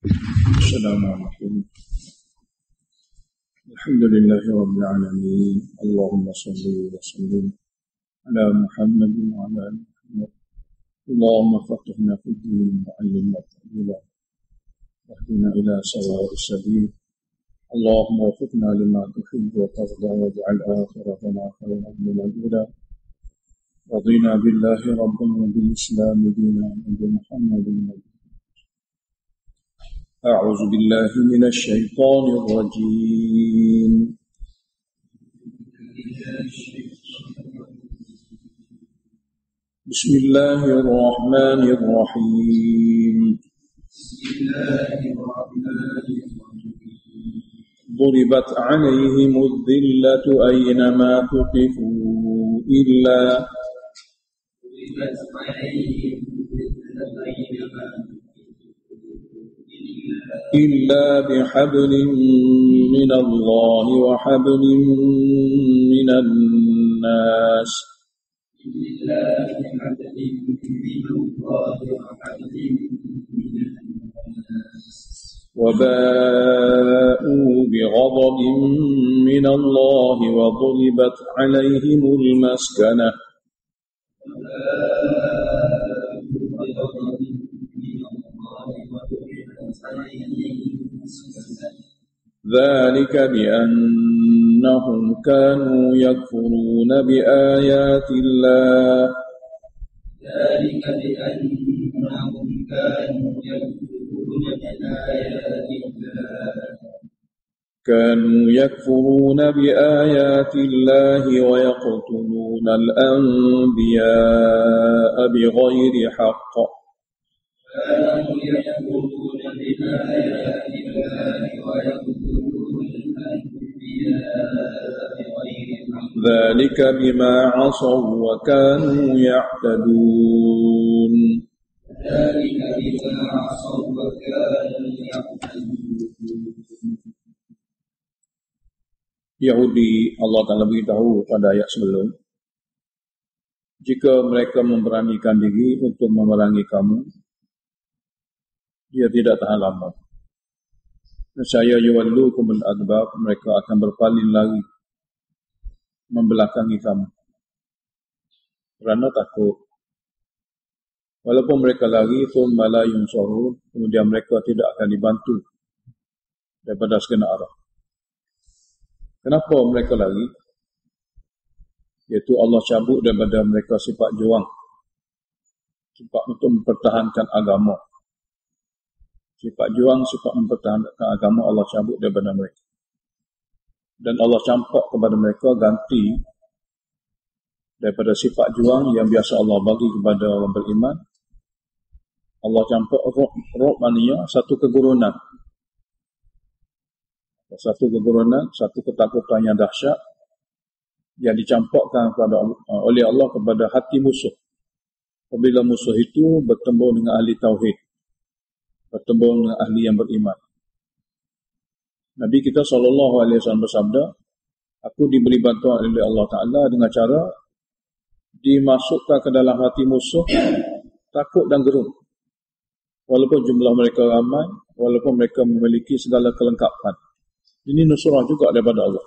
السلام عليكم. الحمد لله رب العالمين. اللهم صل وسلم على محمد وعلى آل محمد. اللهم فقهنا في الدين وعلمنا التأويل واهدنا إلى سواء السبيل. اللهم وفقنا لما تحب وترضى واجعل آخرتنا خيرا من الأولى. رضينا بالله ربا وبالإسلام دينا وبمحمد نبيا. أعوذ بالله من الشيطان الرجيم. بسم الله الرحمن الرحيم. ضربت عليهم الذلة أينما ثقفوا إلا بحبل من الله وحبل من الناس وباءوا بغضب من الله وضربت عليهم المسكنة ذلك بأنهم كانوا يكفرون بآيات الله ويقتلون الأنبياء بغير حق ذلك بما عصوا وكانوا يعتدون. Yahudi, Allah Ta'ala beritahu pada ayat sebelum, jika mereka memberanikan diri untuk memerangi kamu, dia tidak tahan lama. Nescaya yuwallukum al-adbar, mereka akan berpaling lari membelakangi kamu kerana takut. Walaupun mereka lari, thumma la yunsarun, kemudian mereka tidak akan dibantu daripada segala arah. Kenapa mereka lari? Iaitu Allah cabut daripada mereka sifat juang, sifat untuk mempertahankan agama. Sifat juang, sifat mempertahankan agama Allah cabut daripada mereka. Dan Allah campak kepada mereka ganti daripada sifat juang yang biasa Allah bagi kepada orang beriman. Allah campak roh mania, satu kegurunan. Satu kegurunan, satu ketakutan yang dahsyat yang dicampakkan oleh Allah kepada hati musuh. Apabila musuh itu bertemu dengan ahli tauhid, bertemu dengan ahli yang beriman. Nabi kita SAW bersabda, aku diberi bantuan oleh Allah Ta'ala dengan cara dimasukkan ke dalam hati musuh takut dan gerun. Walaupun jumlah mereka ramai, walaupun mereka memiliki segala kelengkapan. Ini nusrah juga daripada Allah,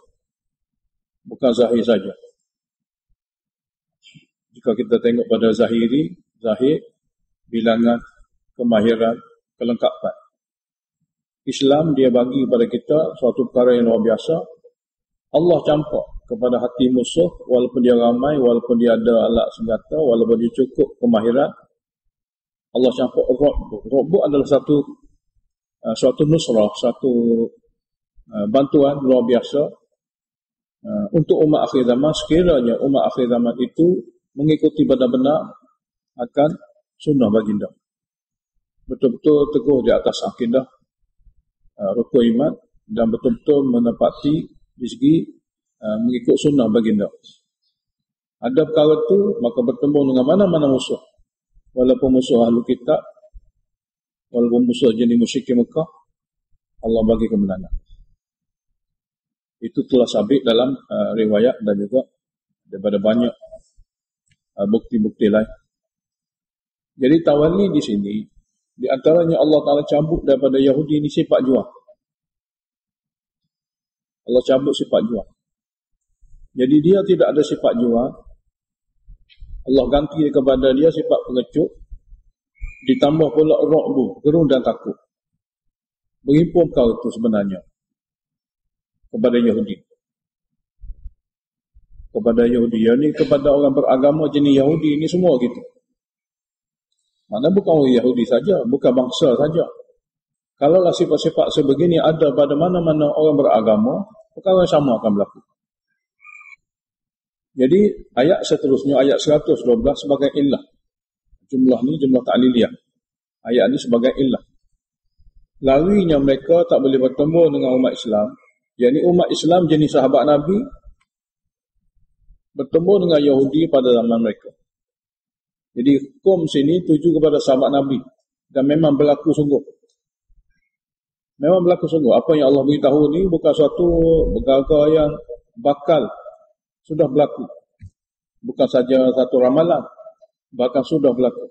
bukan zahir saja. Jika kita tengok pada zahir, bilangan, kemahiran, kelengkapan. Islam dia bagi kepada kita suatu perkara yang luar biasa. Allah campak kepada hati musuh, walaupun dia ramai, walaupun dia ada alat senjata, walaupun dia cukup kemahiran, Allah campak Rabb adalah suatu nusrah, suatu bantuan luar biasa untuk umat akhir zaman. Sekiranya umat akhir zaman itu mengikuti benar-benar akan sunnah baginda, betul-betul teguh di atas akidah rukun iman, dan betul-betul menepati di segi mengikut sunnah baginda. Ada perkara itu, maka bertemu dengan mana-mana musuh, walaupun musuh ahli kitab, walaupun musuh jenis musyrikin Mekah, Allah bagi kemenangan. Itu telah sabit dalam riwayat dan juga daripada banyak bukti-bukti lain. Jadi tawalli di sini Di antaranya Allah Ta'ala cabut daripada Yahudi ni sifat jual. Allah cabut sifat jual. Jadi dia tidak ada sifat jual. Allah ganti kepada dia sifat pengecut. Ditambah pula ru'bu, gerun dan takut. Berhimpun kau itu sebenarnya kepada Yahudi. Kepada Yahudi. Yang ni kepada orang beragama jenis Yahudi ni semua gitu. Mana bukan orang Yahudi saja, bukan bangsa saja. Kalaulah sifat-sifat sebegini ada pada mana-mana orang beragama, perkara yang sama akan berlaku. Jadi ayat seterusnya, ayat 112 sebagai illah. Jumlah ni jumlah ta'liliyah. Ayat ni sebagai illah. Larinya mereka tak boleh bertemu dengan umat Islam. Yang ni umat Islam jenis sahabat Nabi bertemu dengan Yahudi pada zaman mereka. Jadi hukum sini tuju kepada sahabat Nabi dan memang berlaku sungguh. Memang berlaku sungguh. Apa yang Allah beritahu ni bukan suatu perkara yang bakal, sudah berlaku. Bukan saja satu ramalan, bahkan sudah berlaku.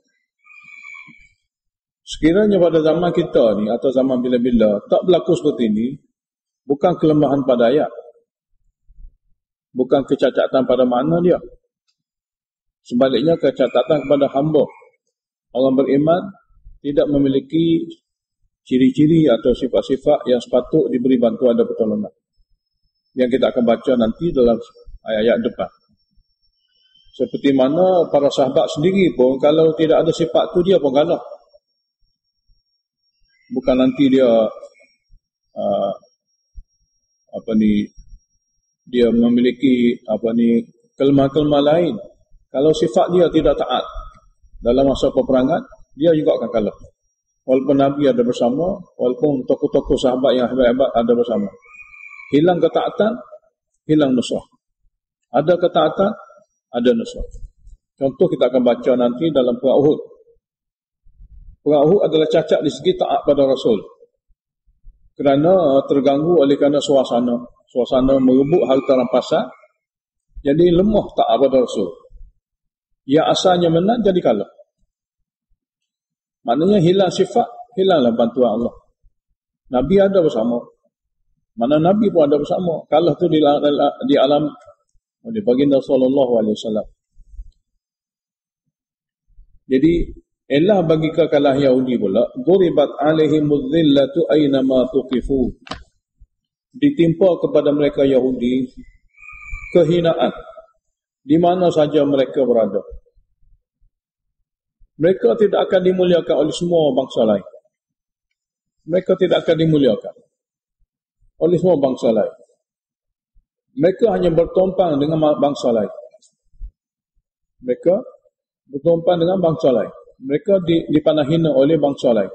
Sekiranya pada zaman kita ni atau zaman bila-bila tak berlaku seperti ini, bukan kelemahan pada ayat, bukan kecacatan pada makna dia. Sebaliknya kecacatan kepada hamba. Orang beriman tidak memiliki ciri-ciri atau sifat-sifat yang sepatut diberi bantuan dan pertolongan. Yang kita akan baca nanti dalam ayat-ayat depan. Seperti mana para sahabat sendiri pun kalau tidak ada sifat tu dia pun kalah. Bukan nanti dia dia memiliki kelemahan-kelemahan lain. Kalau sifat dia tidak taat dalam masa peperangan, dia juga akan kalah. Walaupun Nabi ada bersama, walaupun tokoh-tokoh sahabat yang hebat-hebat ada bersama. Hilang ketaatan, hilang nusrah. Ada ketaatan, ada nusrah. Contoh kita akan baca nanti dalam perang Uhud. Perang Uhud adalah cacat di segi taat pada Rasul. Kerana terganggu oleh kerana suasana merebut harta rampasan, jadi lemah taat pada Rasul. Yang asalnya menang jadi kalah. Maknanya hilang sifat, hilanglah bantuan Allah. Nabi ada bersama. Mana Nabi pun ada bersama. Kalah tu di alam oleh baginda sallallahu alaihi wasallam. Jadi elah bagi kekalah Yahudi pula, duribat alaihimuz zillatu aina ma tuqifu. Ditimpa kepada mereka Yahudi kehinaan di mana saja mereka berada. Mereka tidak akan dimuliakan oleh semua bangsa lain. Mereka tidak akan dimuliakan oleh semua bangsa lain. Mereka hanya bertumpang dengan bangsa lain. Mereka bertumpang dengan bangsa lain. Mereka dipandang hina oleh bangsa lain.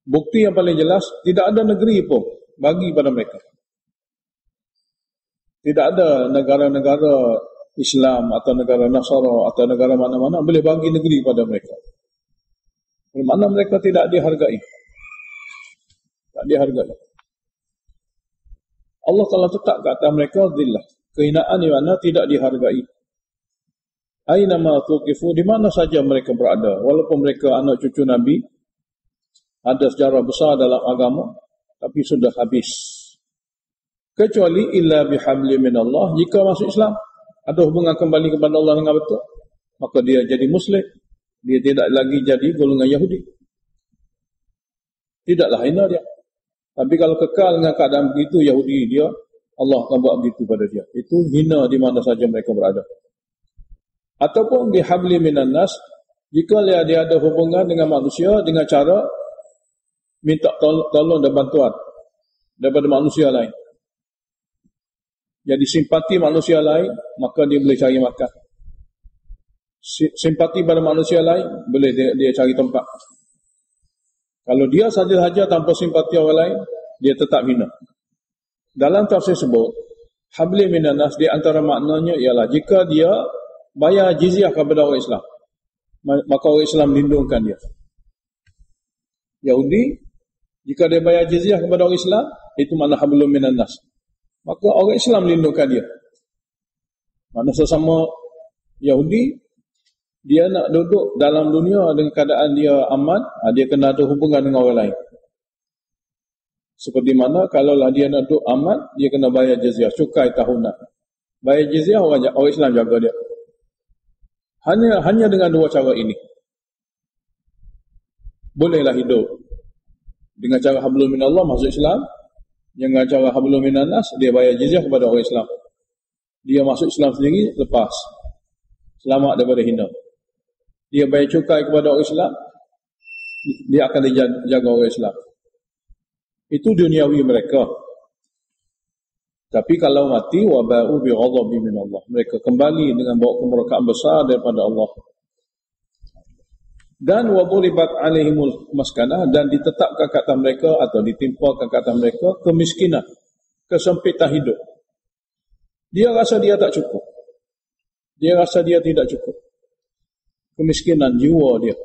Bukti yang paling jelas, tidak ada negeri pun bagi pada mereka. Tidak ada negara-negara Islam atau negara Nasara atau negara mana-mana boleh bagi negeri pada mereka. Bermakna mereka tidak dihargai. Tak dihargai. Allah telah tetap ke atas mereka zillah. Kehinaan di mana tidak dihargai. Aina ma tuqifu, di mana saja mereka berada. Walaupun mereka anak cucu Nabi, ada sejarah besar dalam agama, tapi sudah habis. Kecuali illa bihabli minallah, jika masuk Islam, ada hubungan kembali kepada Allah dengan betul, maka dia jadi Muslim. Dia tidak lagi jadi golongan Yahudi. Tidaklah hina dia. Tapi kalau kekal dengan keadaan begitu Yahudi dia, Allah akan buat begitu pada dia. Itu hina di mana saja mereka berada. Ataupun bihabli minan nas, jika dia ada hubungan dengan manusia dengan cara minta tolong dan bantuan daripada manusia lain. Jadi simpati manusia lain, maka dia boleh cari makan. Simpati pada manusia lain, boleh dia cari tempat. Kalau dia saja-saja tanpa simpati orang lain, dia tetap hina. Dalam tafsir sebut, habli minan nas, di antara maknanya ialah jika dia bayar jizyah kepada orang Islam, maka orang Islam lindungkan dia. Yahudi, jika dia bayar jizyah kepada orang Islam, itu makna hablum minan nas. Maka orang Islam lindungkan dia. Mana sesama Yahudi, Dia nak duduk dalam dunia dengan keadaan dia aman, dia kena ada hubungan dengan orang lain. Seperti mana kalaulah dia nak duduk aman, dia kena bayar jizyah, cukai tahunan. Bayar jizyah, orang Islam jaga dia. Hanya dengan dua cara ini bolehlah hidup. Dengan cara hablum minallah masuk Islam, dengan cara hablum minannas dia bayar jizyah kepada orang Islam. Dia masuk Islam sendiri, lepas, selamat daripada hina. Dia bayar cukai kepada orang Islam, dia akan dijaga orang Islam. Itu duniawi mereka. Tapi kalau mati, waba'u bighadabi minallah, mereka kembali dengan bawa kemurkaan besar daripada Allah. Dan waduribat alaihimul maskanah, dan ditetapkan ke atas mereka atau ditimpakan ke atas mereka kemiskinan, kesempitan hidup. Dia rasa dia tak cukup. Dia rasa dia tidak cukup. Kemiskinan jiwa dia.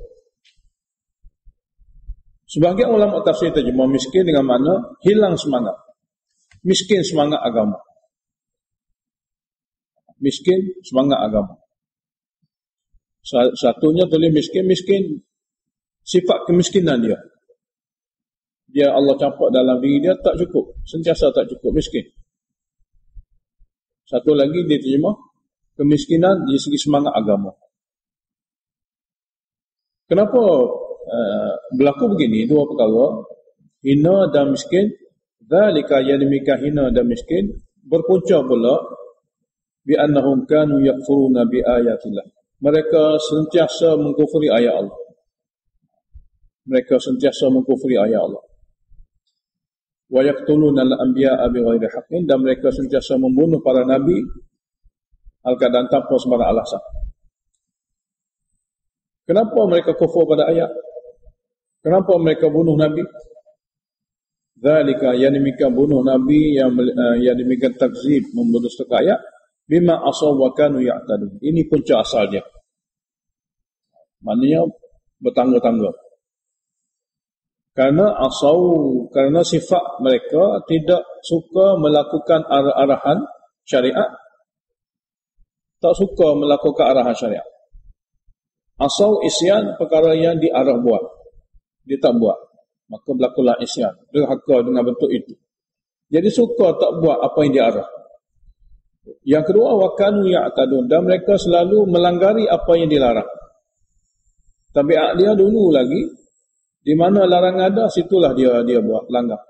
Sebahagian ulama tafsir terjemah miskin dengan makna hilang semangat. Miskin semangat agama. Miskin semangat agama. Satunya tulis miskin sifat kemiskinan dia. Dia Allah campak dalam diri dia tak cukup, sentiasa tak cukup, miskin. Satu lagi dia terjemah kemiskinan di segi semangat agama. Kenapa berlaku begini? Dua perkara, hina dan miskin. Dzalika, yang demikian hina dan miskin berpunca pula bi annahum kanu yakfuruna bi ayatillah. Mereka sentiasa mengkufuri ayat Allah. Mereka sentiasa mengkufuri ayat Allah. Wa yaqtuluna al-anbiya'a bighairi haqqin, dan mereka sentiasa membunuh para nabi al-keadaan tanpa sembarang alasan. Kenapa mereka kufur pada ayat? Kenapa mereka bunuh nabi? Dzalika, yang demikian bunuh nabi, yang demikian takzib, memdustakan ayat, bima asaw wa kanu ya'tadun. Ini punca asal dia. Maknanya bertangga-tangga. Karena sifat mereka tidak suka melakukan arahan syariat, tak suka melakukan arahan syariat. Asaw isyan, perkara yang diarah buat, dia tak buat, maka berlakulah isyan, derhaka dengan bentuk itu. Jadi suka tak buat apa yang diarah. Yang kedua, wa kanu ya'tadun, dan mereka selalu melanggari apa yang dilarang. Tabiat dia dulu lagi, di mana larangan ada, situlah dia buat, langgar.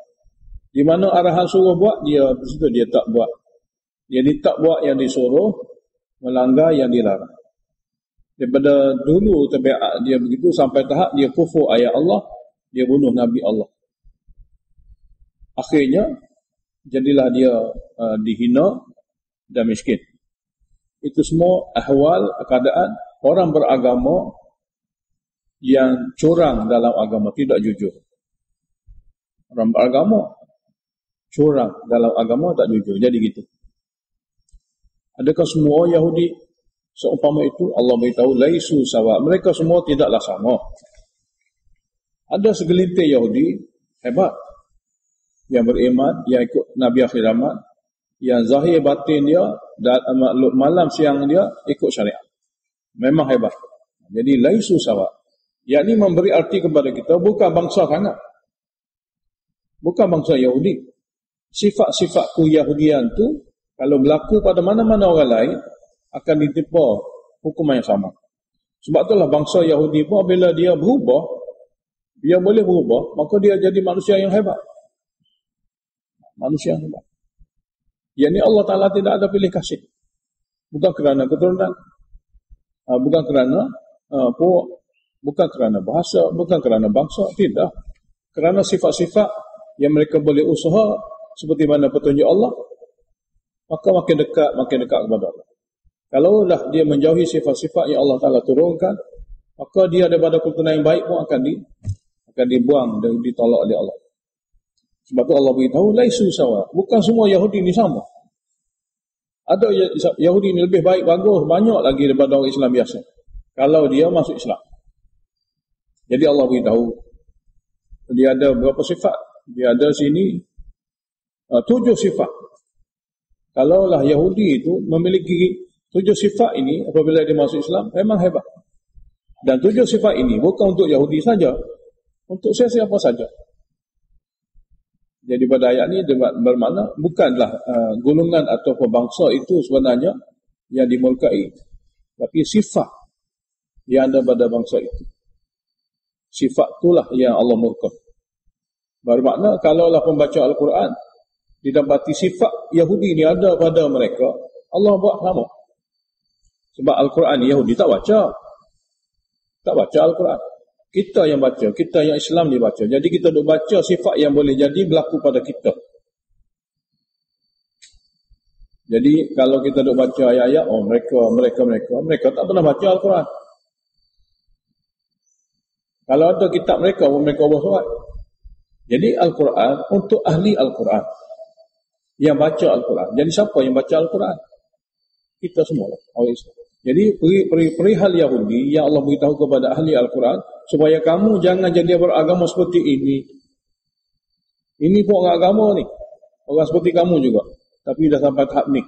Di mana arahan suruh buat, dia situ dia tak buat. Jadi tak buat yang disuruh, melanggar yang dilarang. Daripada dulu tabiat dia begitu sampai tahap dia kufur ayat Allah, dia bunuh Nabi Allah. Akhirnya jadilah dia dihina dan miskin. Itu semua ahwal, keadaan orang beragama yang curang dalam agama, tidak jujur. Orang beragama curang dalam agama, tak jujur. Jadi gitu. Adakah semua Yahudi seumpama itu? Allah beritahu laisu sawa, mereka semua tidaklah sama. Ada segelintir Yahudi hebat yang beriman, yang ikut Nabi akhir zaman, yang zahir batin dia dan malam siang dia ikut syariat. Memang hebat. Jadi laisu sawa, yakni memberi arti kepada kita bukan bangsa sangat, bukan bangsa Yahudi. Sifat-sifat keyahudian tu kalau berlaku pada mana-mana orang lain akan ditimpa hukuman yang sama. Sebab itulah bangsa Yahudi pun bila dia berubah, dia boleh berubah, maka dia jadi manusia yang hebat. Manusia yang hebat. Yang ini Allah Ta'ala tidak ada pilih kasih. Bukan kerana keturunan, bukan kerana bukan kerana bahasa, bukan kerana bangsa, tidak. Kerana sifat-sifat yang mereka boleh usaha seperti mana petunjuk Allah, maka makin dekat kepada Allah. Kalaulah dia menjauhi sifat-sifat yang Allah Ta'ala turunkan, maka dia daripada keturunan yang baik pun akan dibuang dan ditolak oleh Allah. Sebab tu Allah beritahu laisu sawa, bukan semua Yahudi ni sama. Ada Yahudi ni lebih baik, bagus, banyak lagi daripada orang Islam biasa kalau dia masuk Islam. Jadi Allah beritahu dia ada berapa sifat? Dia ada sini 7 sifat. Kalaulah Yahudi itu memiliki 7 sifat ini, apabila dia masuk Islam, memang hebat. Dan 7 sifat ini bukan untuk Yahudi saja, untuk siapa saja. Jadi pada ayat ini bermakna bukanlah golongan atau bangsa itu sebenarnya yang dimurkai, tapi sifat yang ada pada bangsa itu. Sifat itulah yang Allah murka. Bermakna kalaulah pembaca Al-Quran didapati sifat Yahudi ni ada pada mereka, Allah buat sama. Sebab Al-Quran ni Yahudi tak baca Al-Quran. Kita yang baca, kita yang Islam dia baca. Jadi kita duk baca sifat yang boleh jadi berlaku pada kita. Jadi kalau kita duk baca ayat-ayat, mereka tak pernah baca Al-Quran. Kalau ada kitab mereka buat. Jadi Al-Quran untuk ahli Al-Quran yang baca Al-Quran. Jadi siapa yang baca Al-Quran? Kita semua orang Islam. Jadi perihal Yahudi yang Allah beritahu kepada ahli Al-Quran, supaya kamu jangan jadi beragama seperti ini. Ini pun orang agama ni, orang seperti kamu juga, tapi dah sampai tahap ni.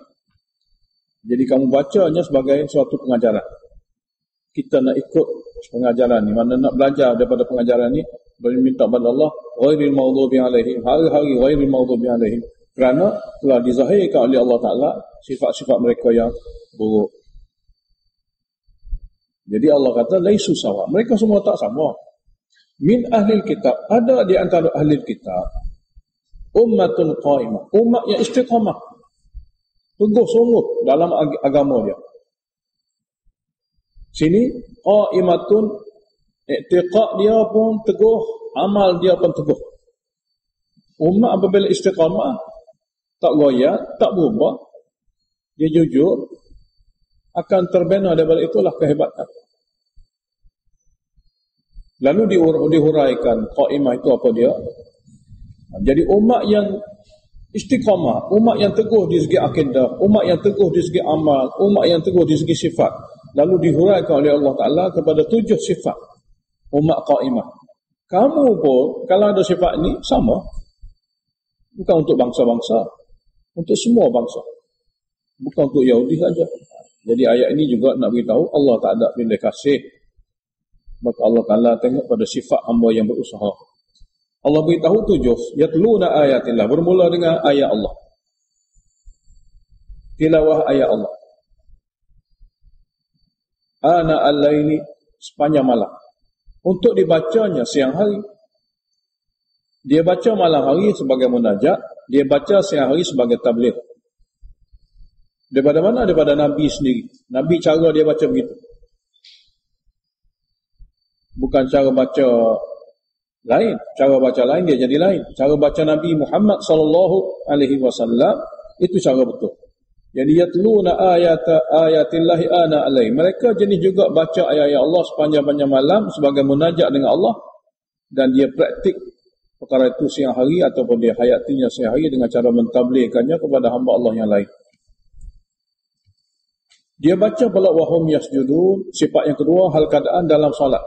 Jadi kamu bacanya sebagai suatu pengajaran. Kita nak ikut pengajaran ni, mana nak belajar daripada pengajaran ni, berminta kepada Allah, ghairil maghdubi alaihim, hari-hari ghairil maghdubi alaihim, kerana telah dizahirkan oleh Allah Ta'ala sifat-sifat mereka yang buruk. Jadi Allah kata laisu sawa, mereka semua tak sama. Min ahlil kitab, ada di antara ahlil kitab ummatun qaimah, umat yang istiqamah, teguh sungguh dalam agama dia. Sini qaimatun, i'tiqad dia pun teguh, amal dia pun teguh. Umat apabila istiqamah, tak goyah, tak berubah, dia jujur, akan terbina daripada itulah kehebatan. Lalu dihuraikan qaimah itu apa dia? Jadi umat yang istiqamah, umat yang teguh di segi akidah, umat yang teguh di segi amal, umat yang teguh di segi sifat. Lalu dihuraikan oleh Allah Ta'ala kepada 7 sifat umat qaimah. Kamu pun kalau ada sifat ini sama. Bukan untuk bangsa-bangsa, untuk semua bangsa. Bukan untuk Yahudi saja. Jadi ayat ini juga nak beritahu Allah tak ada pilih kasih. Maka Allah Ta'ala tengok pada sifat hamba yang berusaha. Allah beritahu 7, yatluna ayatillah, bermula dengan ayat Allah. Tilawah ayat Allah. Ana al-laili, sepanjang malam. Untuk dibacanya siang hari. Dia baca malam hari sebagai munajat, dia baca siang hari sebagai tabligh. Daripada mana? Daripada Nabi sendiri. Nabi cara dia baca begitu. Bukan cara baca lain. Cara baca lain dia jadi lain. Cara baca Nabi Muhammad SAW itu cara betul. Jadi yatluna ayatillahi ana alai. Mereka jenis juga baca ayat-ayat Allah sepanjang-panjang malam sebagai munajat dengan Allah, dan dia praktik perkara itu siang hari ataupun dia hayatinya siang hari dengan cara mentabligkannya kepada hamba Allah yang lain. Dia baca pula wahum yasjudun. Sifat yang kedua, hal keadaan dalam solat.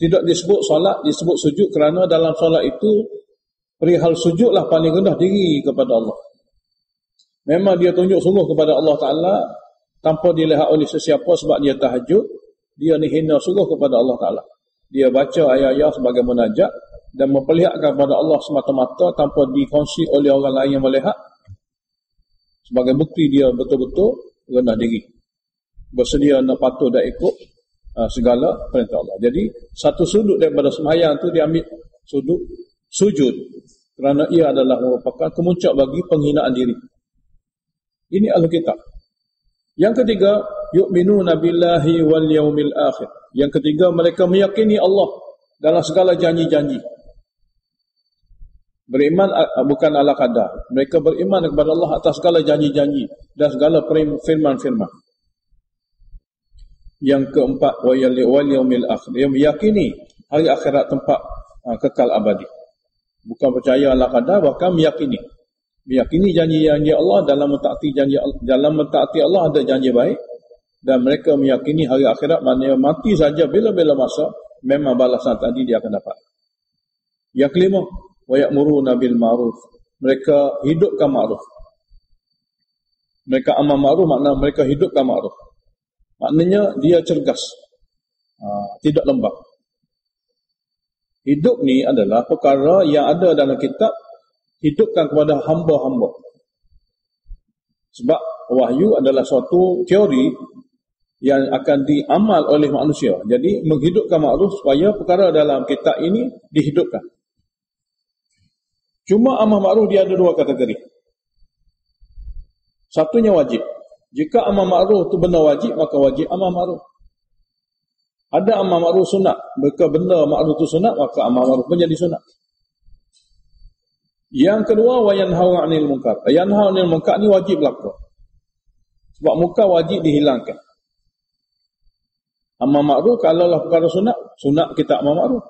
Tidak disebut solat, disebut sujud, kerana dalam solat itu perihal sujudlah paling rendah diri kepada Allah. Memang dia tunjuk sungguh kepada Allah Ta'ala tanpa dilihat oleh sesiapa, sebab dia tahajud. Dia ni hina sungguh kepada Allah Ta'ala. Dia baca ayat-ayat sebagai munajat dan memperlihatkan kepada Allah semata-mata tanpa dikongsi oleh orang lain yang melihat. Sebagai bukti dia betul-betul rendah diri, bersedia nak patuh dan ikut segala perintah Allah. Jadi satu sudut daripada sembahyang tu dia ambil sudut sujud, kerana ia adalah merupakan kemuncak bagi penghinaan diri. Ini Alkitab. Yang ketiga, yu'minuna billahi wal yaumil akhir. Yang ketiga, mereka meyakini Allah dalam segala janji-janji. Beriman bukan ala qadar. Mereka beriman kepada Allah atas segala janji-janji dan segala firman-firman. Yang keempat, wal yaumil akhir. Dia meyakini hari akhirat tempat kekal abadi. Bukan percaya ala qadar, bahkan meyakini. Meyakini janji-janji Allah, dalam mentaati janji Allah, dalam mentaati Allah ada janji baik, dan mereka meyakini hari akhirat, maknanya mati saja bila-bila masa memang balasan tadi dia akan dapat. Yang kelima, wa ya'muruna bil ma'ruf. Mereka hidupkan ma'ruf. Mereka amal ma'ruf, makna mereka hidupkan ma'ruf. Maknanya dia cergas. tidak lembab. Hidup ni adalah perkara yang ada dalam kitab, hidupkan kepada hamba-hamba. Sebab wahyu adalah suatu teori yang akan diamal oleh manusia. Jadi menghidupkan makhluk supaya perkara dalam kitab ini dihidupkan. Cuma amar ma'ruf dia ada dua kategori. Satunya wajib. Jika amar ma'ruf itu benda wajib, maka wajib amar ma'ruf. Ada amar ma'ruf sunat. Jika benda ma'ruf itu sunat, maka amar ma'ruf pun jadi sunat. Yang kedua, wa yanhau 'anil munkar. Yanhau 'anil munkar ni wajib berlaku. Sebab munkar wajib dihilangkan. Amar ma'ruf kalau lah perkara sunat, sunat kita amar ma'ruf.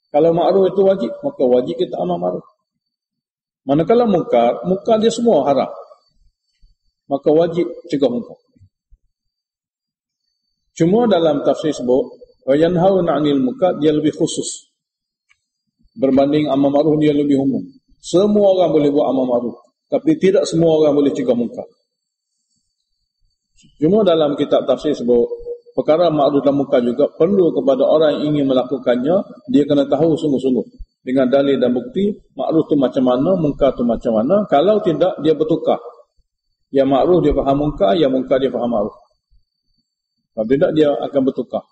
Kalau ma'ruf itu wajib, maka wajib kita amar ma'ruf. Manakala munkar, munkar dia semua haram. Maka wajib cegah munkar. Cuma dalam tafsir sebut, wa yanhauna 'anil munkar dia lebih khusus. Berbanding amar ma'ruf dia lebih umum. Semua orang boleh buat amar ma'ruf, tapi tidak semua orang boleh cegah munkar. Cuma dalam kitab tafsir sebut, perkara ma'ruf dan munkar juga perlu kepada orang yang ingin melakukannya, dia kena tahu sungguh-sungguh dengan dalil dan bukti ma'ruf tu macam mana, munkar tu macam mana. Kalau tidak, dia bertukar. Yang ma'ruf dia faham munkar, yang munkar dia faham ma'ruf. Kalau tidak, dia akan bertukar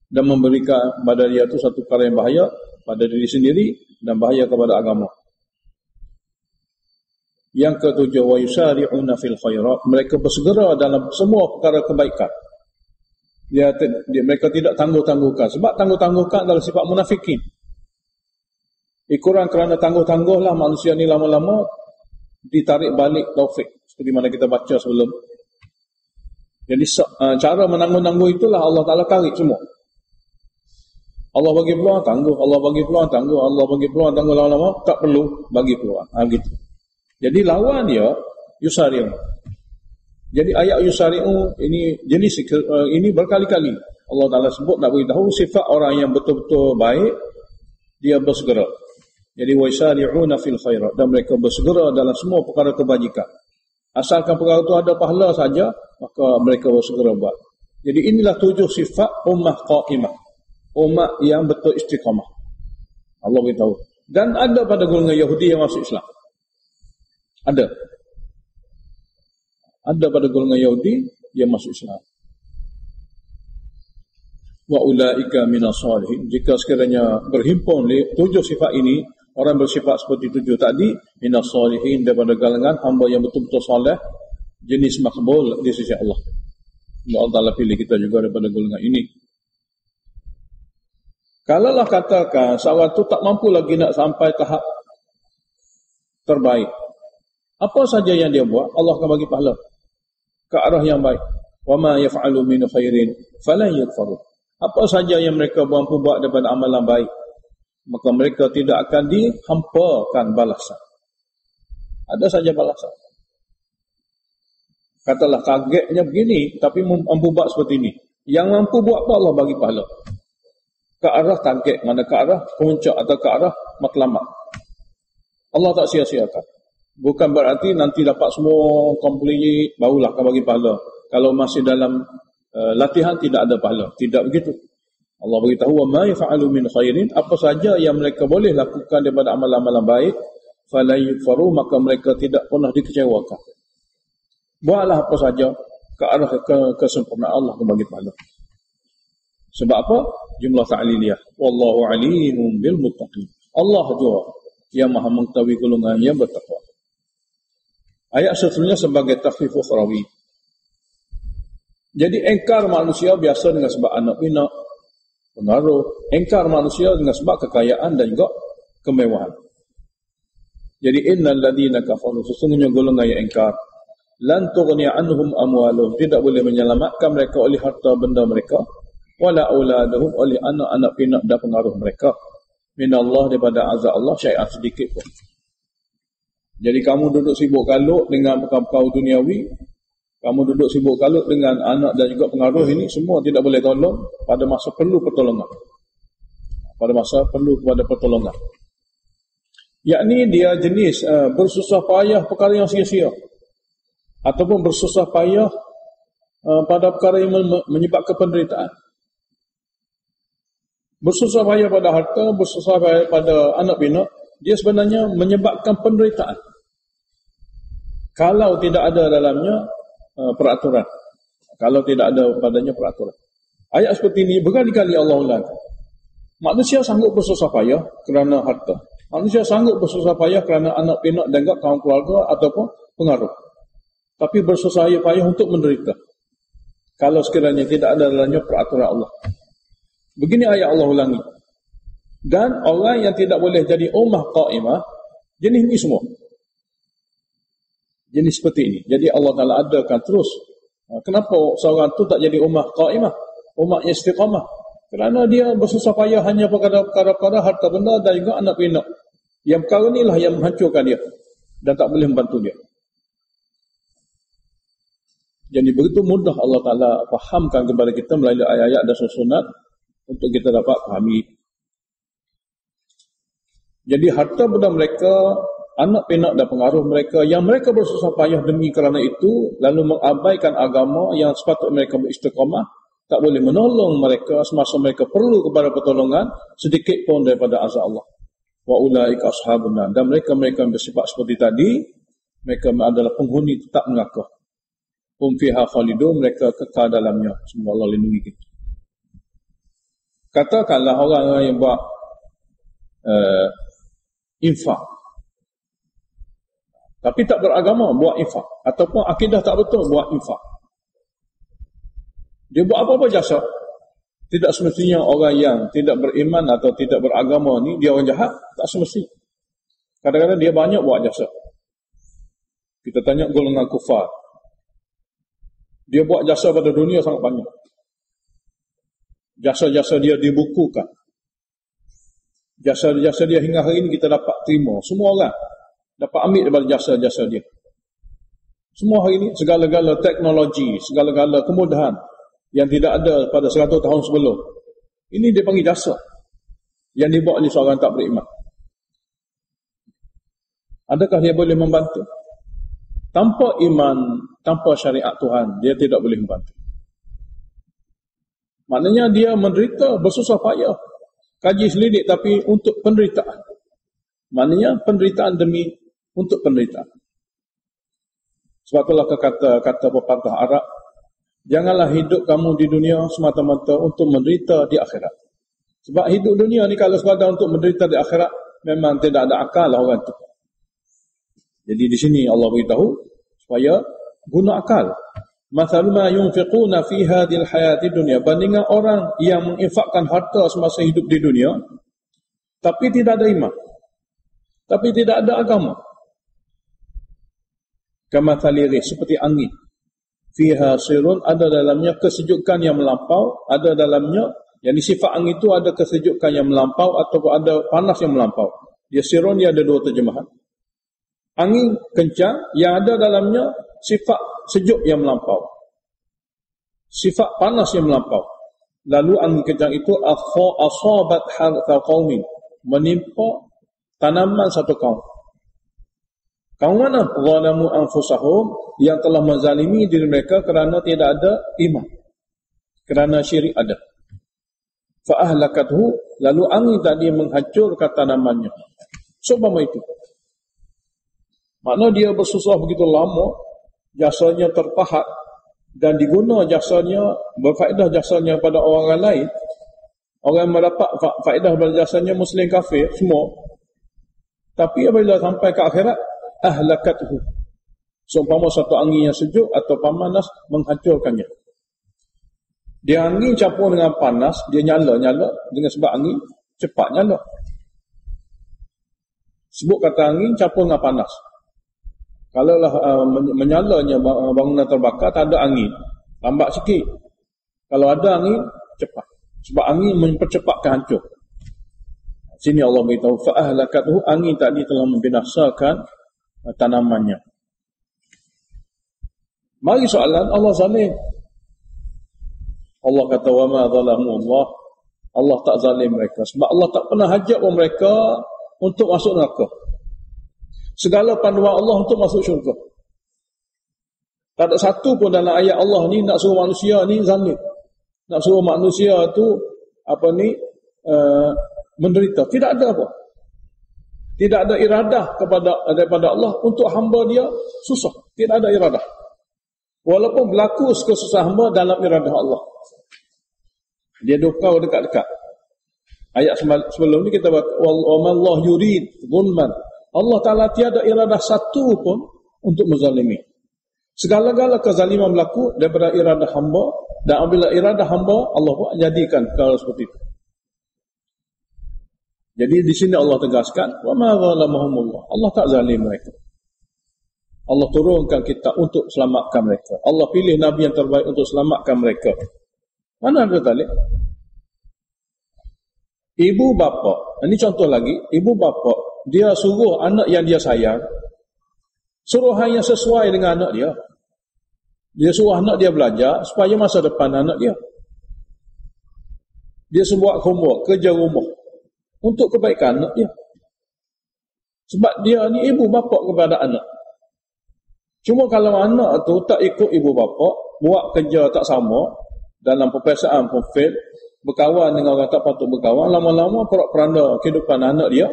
dan memberikan pada dia tu satu perkara yang bahaya pada diri sendiri dan bahaya kepada agama. Yang ketujuh, wa yusari'una fil khairat, mereka bersegera dalam semua perkara kebaikan. Mereka tidak tangguh-tangguhkan. Sebab tangguh-tangguhkan adalah sifat munafikin. Kurang kerana tangguh-tangguhlah manusia ni lama-lama ditarik balik taufik. Seperti mana kita baca sebelum. Jadi cara menangguh-tangguh itulah Allah Ta'ala tarik semua. Allah bagi peluang, tangguh. Allah bagi peluang, tangguh. Allah bagi peluang, tangguh. Lama-lama tak perlu bagi peluang. Gitu. Jadi lawan dia yusari'un. Jadi ayat yusari'u ini jenis ini berkali-kali Allah Ta'ala sebut nak beritahu sifat orang yang betul-betul baik, dia bersegera. Jadi wa yusari'una fil khairat, dan mereka bersegera dalam semua perkara kebajikan. Asalkan perkara itu ada pahala saja, maka mereka bersegera buat. Jadi inilah 7 sifat ummah qa'imah, ummah yang betul istiqamah. Allah beritahu. Dan ada pada golongan Yahudi yang masuk Islam. Ada pada golongan Yahudi yang masuk Islam. Wa ulaika minas salihin. Jika sekiranya berhimpun 7 sifat ini, orang bersifat seperti 7 tadi, minas salihin, daripada kalangan hamba yang betul-betul soleh, jenis makbul di sisi Allah. Allah Ta'ala pilih kita juga daripada golongan ini. Kalaulah katakan seorang tu tak mampu lagi nak sampai tahap terbaik, apa saja yang dia buat, Allah akan bagi pahala ke arah yang baik. Wa ma yaf'alu min khairin falan yakfaru. Apa saja yang mereka mampu buat daripada amalan baik, maka mereka tidak akan dihampakan balasan. Ada saja balasan. Katalah targetnya begini, tapi mampu buat seperti ini. Yang mampu buat apa Allah bagi pahala. Ke arah target, mana ke arah puncak atau ke arah matlamat. Allah tak sia-siakan. Bukan berarti nanti dapat semua complete barulah akan bagi pahala. Kalau masih dalam latihan tidak ada pahala. Tidak begitu. Allah beritahu wa ma yaf'alu min khairin, apa saja yang mereka boleh lakukan daripada amalan-amalan baik, fala yukfaru, maka mereka tidak pernah dikecewakan. Buatlah apa saja ke arah kesempurnaan, Allah akan bagi pahala. Sebab apa? Jumlah ta'liliyah. Wallahu alimun bil muttaqin. Allah juga yang maha mengetahui golongan yang bertakwa. Ayat seterusnya sebagai takhfif ukhrawi. Jadi engkar manusia biasa dengan sebab anak pinak, pengaruh. Engkar manusia dengan sebab kekayaan dan juga kemewahan. Jadi innal ladina kafaru, sesungguhnya golongan yang engkar, lan tughni anhum amwaluhum, tidak boleh menyelamatkan mereka oleh harta benda mereka, wala auladuhum, oleh anak-anak pinak dan pengaruh mereka, minallah, daripada azab Allah, syai'an sedikit pun. Jadi kamu duduk sibuk kalut dengan perkara-perkara duniawi, kamu duduk sibuk kalut dengan anak dan juga pengaruh ini, semua tidak boleh tolong pada masa perlu pertolongan. Pada masa perlu kepada pertolongan. Yakni dia jenis bersusah payah perkara yang sia-sia. Ataupun bersusah payah pada perkara yang menyebabkan penderitaan. Bersusah payah pada harta, bersusah payah pada anak pinak, dia sebenarnya menyebabkan penderitaan. Kalau tidak ada dalamnya peraturan. Kalau tidak ada padanya peraturan. Ayat seperti ini berkali-kali Allah ulang. Manusia sanggup bersusah payah kerana harta. Manusia sanggup bersusah payah kerana anak pinak dan kawan keluarga ataupun pengaruh. Tapi bersusah payah untuk menderita. Kalau sekiranya tidak ada dalamnya peraturan Allah. Begini ayat Allah ulangi. Dan orang yang tidak boleh jadi ummah qa'imah, jenis ini semua. Jenis seperti ini. Jadi Allah Ta'ala adakan terus. Kenapa seorang tu tak jadi ummah qa'imah? Ummah istiqamah. Kerana dia bersusah payah hanya perkara-perkara harta benda dan juga anak pinak. Yang perkara inilah yang menghancurkan dia. Dan tak boleh membantu dia. Jadi begitu mudah Allah Ta'ala fahamkan kepada kita melalui ayat-ayat dan susunat untuk kita dapat fahami. Jadi harta benda mereka, anak pinak dan pengaruh mereka yang mereka bersusah payah demi kerana itu, lalu mengabaikan agama yang sepatutnya mereka beristiqamah, tak boleh menolong mereka semasa mereka perlu kepada pertolongan sedikit pun daripada azab Allah. Wa ulaika ashabun nar. Dan mereka-mereka yang bersifat seperti tadi, mereka adalah penghuni tetap neraka. Hum fiha khalidun, mereka kekal dalamnya. Semoga Allah lindungi kita. Katakanlah orang yang buat infak, tapi tak beragama buat infak, ataupun akidah tak betul buat infak. Dia buat apa-apa jasa. Tidak semestinya orang yang tidak beriman atau tidak beragama ni dia orang jahat, tak semestinya. Kadang-kadang dia banyak buat jasa. Kita tanya golongan kufar, dia buat jasa pada dunia sangat banyak. Jasa-jasa dia dibukukan. Jasa-jasa dia hingga hari ini kita dapat terima. Semua orang dapat ambil daripada jasa-jasa dia. Semua hari ini segala-gala teknologi, segala-gala kemudahan yang tidak ada pada 100 tahun sebelum, ini dia panggil jasa yang dibuat oleh seorang tak beriman. Adakah dia boleh membantu? Tanpa iman, tanpa syariat Tuhan, dia tidak boleh membantu. Maknanya dia menderita, bersusah payah, kaji selidik, tapi untuk penderitaan. Maknanya penderitaan demi untuk penderitaan. Sebab itulah kata pepatah Arab, janganlah hidup kamu di dunia semata-mata untuk menderita di akhirat. Sebab hidup dunia ni kalau sekadar untuk menderita di akhirat, memang tidak ada akal lah orang tu. Jadi di sini Allah beritahu supaya guna akal. Mathalu ma yunfiquna fi hadhil hayati dunya, bandingan orang yang menginfakkan harta semasa hidup di dunia tapi tidak ada iman, tapi tidak ada agama. Kamathali rih, seperti angin. Fiha sirun, ada dalamnya kesejukan yang melampau, ada dalamnya, yakni sifat angin itu ada kesejukan yang melampau ataupun ada panas yang melampau. Dia sirun, dia ada dua terjemahan. Angin kencang yang ada dalamnya sifat sejuk yang melampau, sifat panas yang melampau. Lalu angin kencang itu asabat harta qaumin, menimpa tanaman satu kaum. Kaum mana? Zalamu anfusahum, yang telah menzalimi diri mereka kerana tidak ada iman, kerana syirik ada. Fa ahlakathu, lalu angin tadi menghancurkan tanamannya. Seumpama itu. Makna dia bersusah begitu lama, jasanya terpahat dan diguna jasanya, berfaedah jasanya pada orang lain. Orang yang mendapat faedah pada jasanya muslim kafir semua. Tapi apabila sampai ke akhirat, ahlakathu, seumpama satu angin yang sejuk atau panas menghancurkannya. Dia angin campur dengan panas, dia nyala-nyala dengan sebab angin cepat nyala. Sebut kata angin campur dengan panas. Kalaulah menyalanya bangunan terbakar, tak ada angin, lambat sikit. Kalau ada angin, cepat. Sebab angin mempercepatkan hancur. Sini Allah beritahu, fa'ahlakatuhu, angin tadi telah membinasakan tanamannya. Mari soalan, Allah zalim. Allah kata, wa ma zalamu Allah. Allah tak zalim mereka. Sebab Allah tak pernah hajat mereka untuk masuk neraka. Segala panduan Allah untuk masuk syurga. Tak ada satu pun dalam ayat Allah ni nak suruh manusia ni zalim. Nak suruh manusia tu menderita. Tidak ada apa. Tidak ada iradah daripada Allah untuk hamba dia susah. Tidak ada iradah. Walaupun berlaku susah hamba dalam iradah Allah. Dia dokau dekat-dekat. Ayat sebelum ni kita baca, "Wallahu yurid zulman." Allah Ta'ala tiada iradah satu pun untuk menzalimi. Segala-gala kezaliman berlaku daripada iradah hamba, dan apabila iradah hamba, Allah pun jadikan perkara seperti itu. Jadi di sini Allah tegaskan, "Wa ma zalamahumullah." Allah tak zalim mereka. Allah turunkan kita untuk selamatkan mereka. Allah pilih Nabi yang terbaik untuk selamatkan mereka. Mana ada zalim? Ibu bapa, ini contoh lagi, ibu bapa, dia suruh anak yang dia sayang, suruhan yang sesuai dengan anak dia. Dia suruh anak dia belajar supaya masa depan anak dia. Dia sebuah homework, kerja rumah untuk kebaikan anak dia. Sebab dia ni ibu bapa kepada anak. Cuma kalau anak tu tak ikut ibu bapa, buat kerja tak sama, dalam peperiksaan pun fail, berkawan dengan orang tak patut berkawan, lama-lama porak-poranda kehidupan anak dia,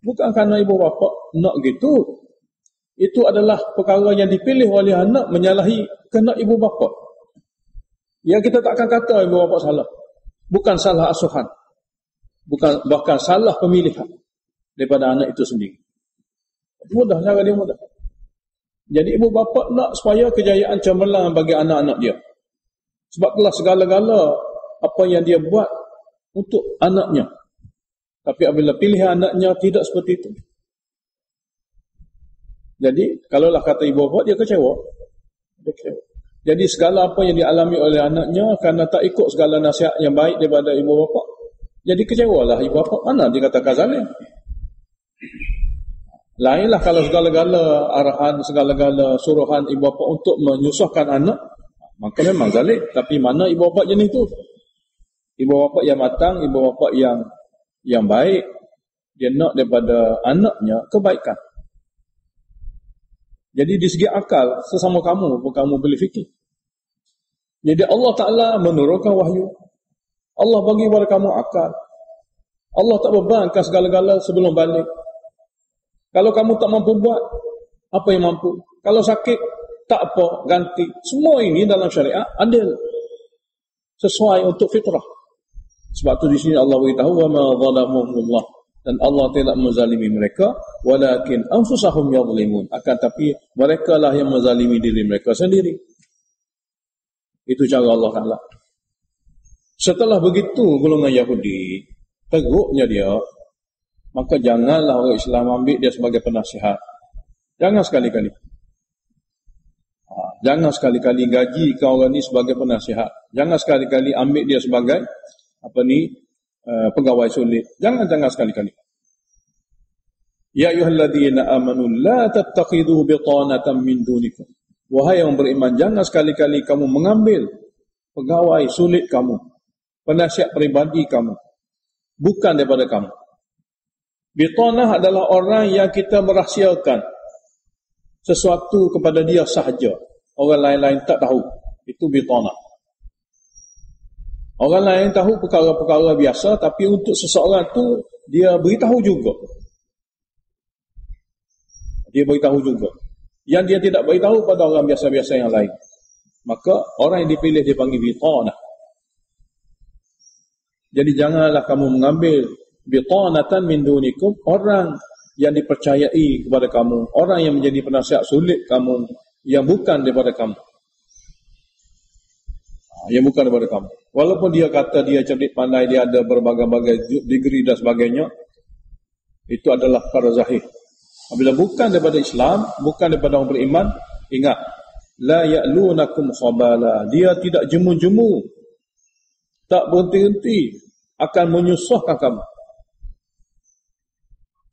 bukan kerana ibu bapa nak gitu. Itu adalah perkara yang dipilih oleh anak menyalahi kehendak ibu bapa. Ya, kita takkan kata ibu bapa salah. Bukan salah asuhan. Bukan, bahkan salah pemilihan daripada anak itu sendiri. Mudah, cara dia mudah. Jadi ibu bapa nak supaya kejayaan cemerlang bagi anak-anak dia. Sebab itulah segala-gala apa yang dia buat untuk anaknya. Tapi apabila pilihan anaknya tidak seperti itu, jadi kalaulah kata ibu bapa, dia kecewa. Jadi segala apa yang dialami oleh anaknya kerana tak ikut segala nasihat yang baik daripada ibu bapa, jadi kecewalah ibu bapa. Mana dikatakan zalim? Lainlah kalau segala-gala arahan, segala-gala suruhan ibu bapa untuk menyusahkan anak, maka memang zalim. Tapi mana ibu bapa jenis itu? Ibu bapa yang matang, ibu bapa yang baik, dia nak daripada anaknya kebaikan. Jadi di segi akal, sesama kamu pun kamu boleh fikir. Jadi Allah Ta'ala menurunkan wahyu. Allah bagi kepada kamu akal. Allah tak bebankan segala-gala sebelum balik. Kalau kamu tak mampu buat, apa yang mampu? Kalau sakit, tak apa, ganti. Semua ini dalam syariat adil. Sesuai untuk fitrah. Sebab tu di sini Allah beritahu, "Wa ma zalamuhumullah." Dan Allah tidak menzalimi mereka, walakin anfusahum yadhlimun. Akan tapi mereka lah yang menzalimi diri mereka sendiri. Itu cara Allah Ta'ala. Setelah begitu golongan Yahudi, teruknya dia, maka janganlah orang Islam ambil dia sebagai penasihat. Jangan sekali-kali. Jangan sekali-kali gaji kau orang ni sebagai penasihat. Jangan sekali-kali ambil dia sebagai pegawai sulit. Jangan sekali-kali. Ya ayyuhalladzina amanu la tattakhidhu bitanatan min dunikum. Wahai yang beriman, jangan sekali-kali kamu mengambil pegawai sulit kamu, penasihat peribadi kamu, bukan daripada kamu. Bitanah adalah orang yang kita merahsiakan sesuatu kepada dia sahaja. Orang lain-lain tak tahu. Itu bitanah. Orang lain tahu perkara-perkara biasa, tapi untuk seseorang tu dia beritahu juga. Dia beritahu juga. Yang dia tidak beritahu pada orang biasa-biasa yang lain. Maka orang yang dipilih dipanggil bitanah. Jadi janganlah kamu mengambil bitanatan min dunikum, orang yang dipercayai kepada kamu, orang yang menjadi penasihat sulit kamu, yang bukan daripada kamu. Yang bukan daripada kamu. Walaupun dia kata dia cerdik pandai, dia ada berbagai-bagai degree dan sebagainya, itu adalah perkara zahir. Apabila bukan daripada Islam, bukan daripada orang beriman, ingat, la ya'lunakum khabala, dia tidak jemu-jemu, tak berhenti-henti, akan menyusahkan kamu.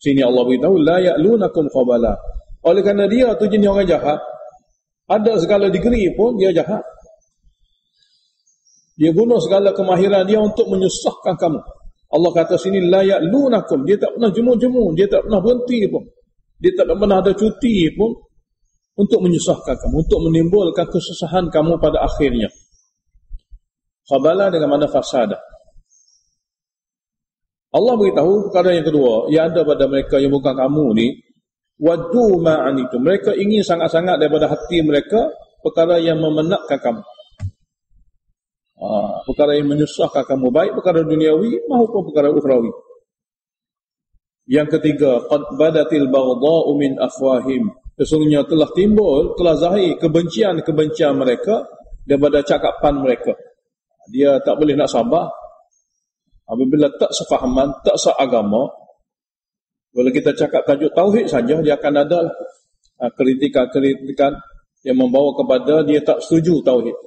Sini Allah beritahu, la ya'lunakum khabala. Oleh kerana dia tu jenis orang jahat, ada segala degree pun dia jahat. Dia guna segala kemahiran dia untuk menyusahkan kamu. Allah kata sini, la ya'lunakum, dia tak pernah jemu-jemu, dia tak pernah berhenti pun. Dia tak pernah ada cuti pun untuk menyusahkan kamu, untuk menimbulkan kesusahan kamu pada akhirnya. Khabala dengan mana fasada. Allah beritahu perkara yang kedua yang ada pada mereka yang bukan kamu ni, waddu ma'anitu, mereka ingin sangat-sangat daripada hati mereka perkara yang memenatkan kamu, perkara yang menyusahkan kamu, baik perkara duniawi maupun perkara ukhrawi. Yang ketiga, qad badatil baghdha'u min afwahim, sesungguhnya telah timbul, telah zahir kebencian mereka daripada cakapan mereka. Dia tak boleh nak sabar apabila tak sefahaman, tak seagama. Kalau kita cakap tajuk tauhid saja, dia akan ada kritikan-kritikan yang membawa kepada dia tak setuju tauhid.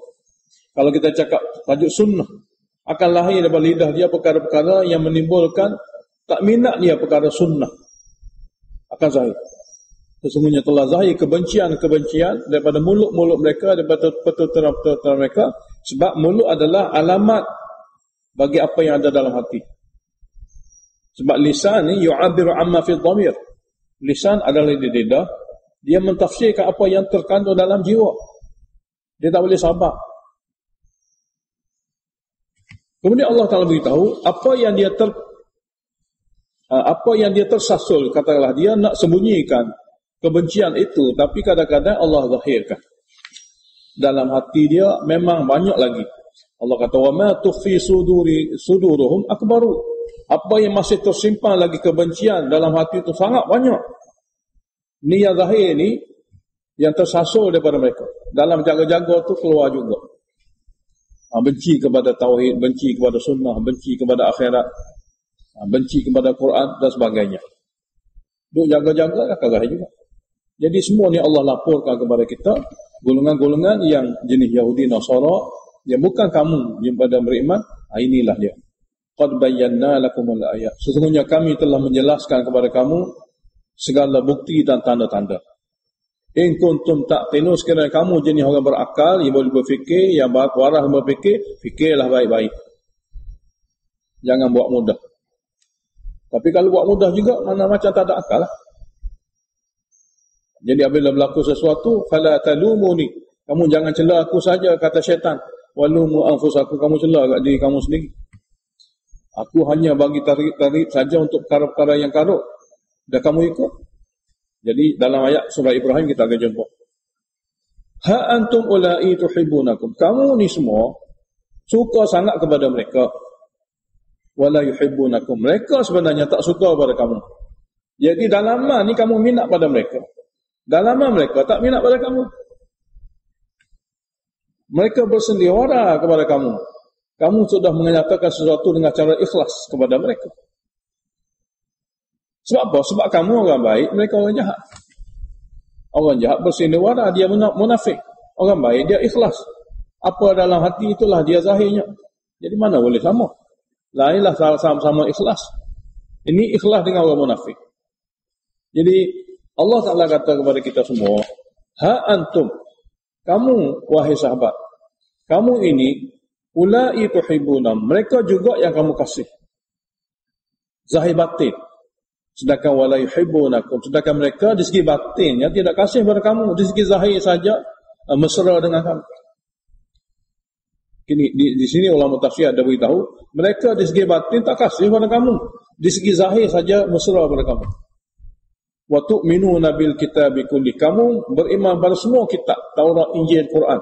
Kalau kita cakap tajuk sunnah, akan lahir daripada lidah dia perkara-perkara yang menimbulkan tak minat dia perkara sunnah. Akan zahir. Sesungguhnya telah zahir kebencian daripada mulut-mulut mereka, daripada petutur-petutur mereka, sebab mulut adalah alamat bagi apa yang ada dalam hati. Sebab lisan ni yu'abiru amma fi dhamir. Lisan adalah di lidah, dia mentafsirkan apa yang terkandung dalam jiwa. Dia tak boleh sabar. Kemudian Allah Ta'ala beritahu apa yang dia tersasul, katakanlah dia nak sembunyikan kebencian itu, tapi kadang-kadang Allah zahirkan. Dalam hati dia memang banyak lagi. Allah kata, wa ma tukhfi suduruhum akbaru. Apa yang masih tersimpan lagi kebencian dalam hati itu sangat banyak. Ni yang zahir ni, yang tersasul daripada mereka. Dalam jaga-jaga tu keluar juga. Benci kepada tauhid, benci kepada sunnah, benci kepada akhirat, benci kepada Quran dan sebagainya. Duk jaga-jaga akan zahir juga. Jadi semua ni Allah laporkan kepada kita, golongan-golongan yang jenis Yahudi Nasara, yang bukan kamu yang pada beriman, inilah dia. Qad bayyana lakumul ayat. Sesungguhnya kami telah menjelaskan kepada kamu segala bukti dan tanda-tanda. In kuntum ta'qilun, sekiranya kamu jenis orang berakal, yang boleh berfikir, yang waras berfikir, fikirlah baik-baik. Jangan buat mudah. Tapi kalau buat mudah juga, mana macam tak ada akal lah. Jadi apabila berlaku sesuatu, fala talumuni, kamu jangan cela aku saja, kata syaitan. Walumu anfusakum, kamu cela kat diri kamu sendiri. Aku hanya bagi tarif saja untuk perkara-perkara yang karut, dan kamu ikut. Jadi dalam ayat surah Ibrahim kita akan jumpa, ha antum ulai tuhibbunakum, kamu ni semua suka sangat kepada mereka, wala yuhibbunakum, mereka sebenarnya tak suka pada kamu. Jadi dalam ni kamu minat pada mereka, dalam mereka tak minat pada kamu. Mereka bersendiwara kepada kamu. Kamu sudah menyatakan sesuatu dengan cara ikhlas kepada mereka. Sebab apa? Sebab kamu orang baik, mereka orang jahat. Orang jahat bersendiwara, dia munafik. Orang baik, dia ikhlas. Apa dalam hati itulah dia zahirnya. Jadi mana boleh sama? Lainlah sama-sama ikhlas. Ini ikhlas dengan orang munafik. Jadi Allah Ta'ala kata kepada kita semua, ha antum, kamu wahai sahabat, kamu ini ulai tuhibbuna, mereka juga yang kamu kasih. Zahir batin. Sedangkan wala yuhibbunakum, sedangkan mereka di segi batinnya tidak kasih kepada kamu, di segi zahir saja mesra dengan kamu. Kini di sini ulama tafsir ada beritahu, mereka di segi batin tak kasih kepada kamu, di segi zahir saja mesra kepada kamu. Wa tu'minuna bil kitabi kulli, kamu beriman pada semua kitab, Taurat, Injil, Quran.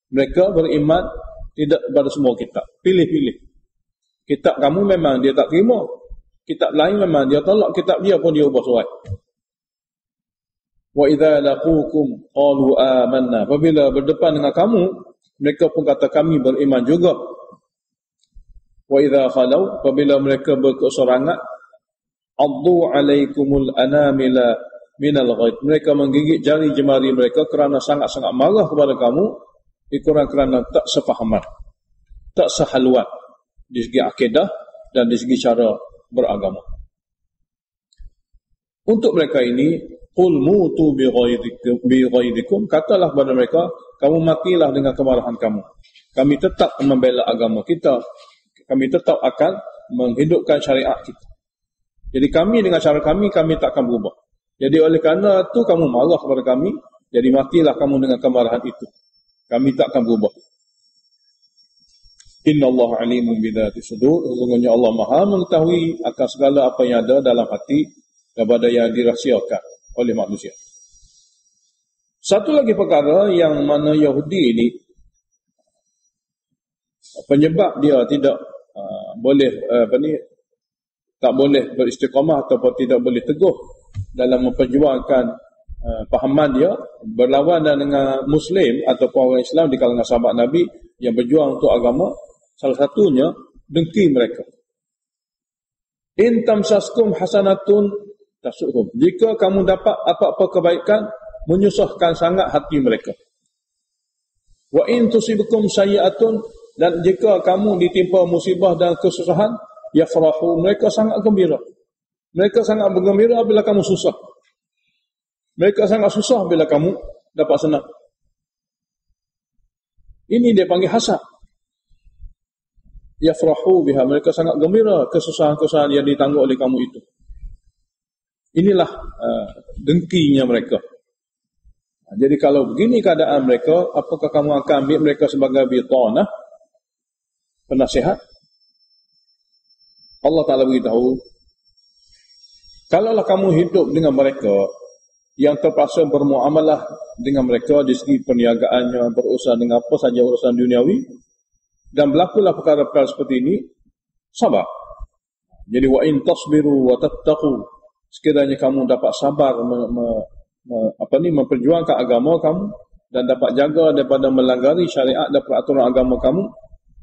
Mereka beriman tidak pada semua kitab, pilih-pilih. Kitab kamu memang dia tak terima, kitab lain memang dia tolak, kitab dia pun dia ubah surat. Wa idza laqukum qalu amanna, apabila berdepan dengan kamu, mereka pun kata kami beriman juga. Wa idza khalau, apabila mereka berkesorangan, addu alaikumul anamila minal ghaid, mereka menggigit jari jemari mereka kerana sangat-sangat marah kepada kamu, kerana tak sefahaman, tak sehaluan di segi akidah dan di segi cara beragama. Untuk mereka ini, qul mutu bi ghaidikum, katalah kepada mereka, kamu matilah dengan kemarahan kamu. Kami tetap membela agama kita, kami tetap akan menghidupkan syariat kita. Jadi kami dengan cara kami tak akan berubah. Jadi oleh kerana itu kamu marah kepada kami, jadi matilah kamu dengan kemarahan itu. Kami tak akan berubah. Innallaha alimun bidzati sudur. Sesungguhnya Allah Maha mengetahui akan segala apa yang ada dalam hati daripada yang dirahsiakan oleh manusia. Satu lagi perkara yang mana Yahudi ini penyebab dia tidak boleh tak boleh beristiqamah ataupun tidak boleh teguh dalam memperjuangkan pahaman dia berlawanan dengan Muslim ataupun orang Islam di kalangan sahabat Nabi yang berjuang untuk agama. Salah satunya dengki mereka. In tamsaskum hasanatun tasuhum. Jika kamu dapat apa-apa kebaikan, menyusahkan sangat hati mereka. Wa in tusibukum sayyi'atun, dan jika kamu ditimpa musibah dan kesusahan, yafrahu, mereka sangat gembira. Mereka sangat bergembira bila kamu susah. Mereka sangat susah bila kamu dapat senang. Ini dia panggil hasad. Yafrahu biha, mereka sangat gembira kesusahan-kesusahan yang ditanggung oleh kamu itu. Inilah dengkinya mereka. Jadi kalau begini keadaan mereka, apakah kamu akan ambil mereka sebagai bitanah, penasihat? Allah Ta'ala beritahu, kalaulah kamu hidup dengan mereka yang terpaksa bermuamalah dengan mereka di segi perniagaannya, berurusan dengan apa saja urusan duniawi, dan berlakulah perkara-perkara seperti ini, sabar. Jadi wa in tasbiru wa tattaqu, sekiranya kamu dapat sabar memperjuangkan agama kamu dan dapat jaga daripada melanggari syariat dan peraturan agama kamu,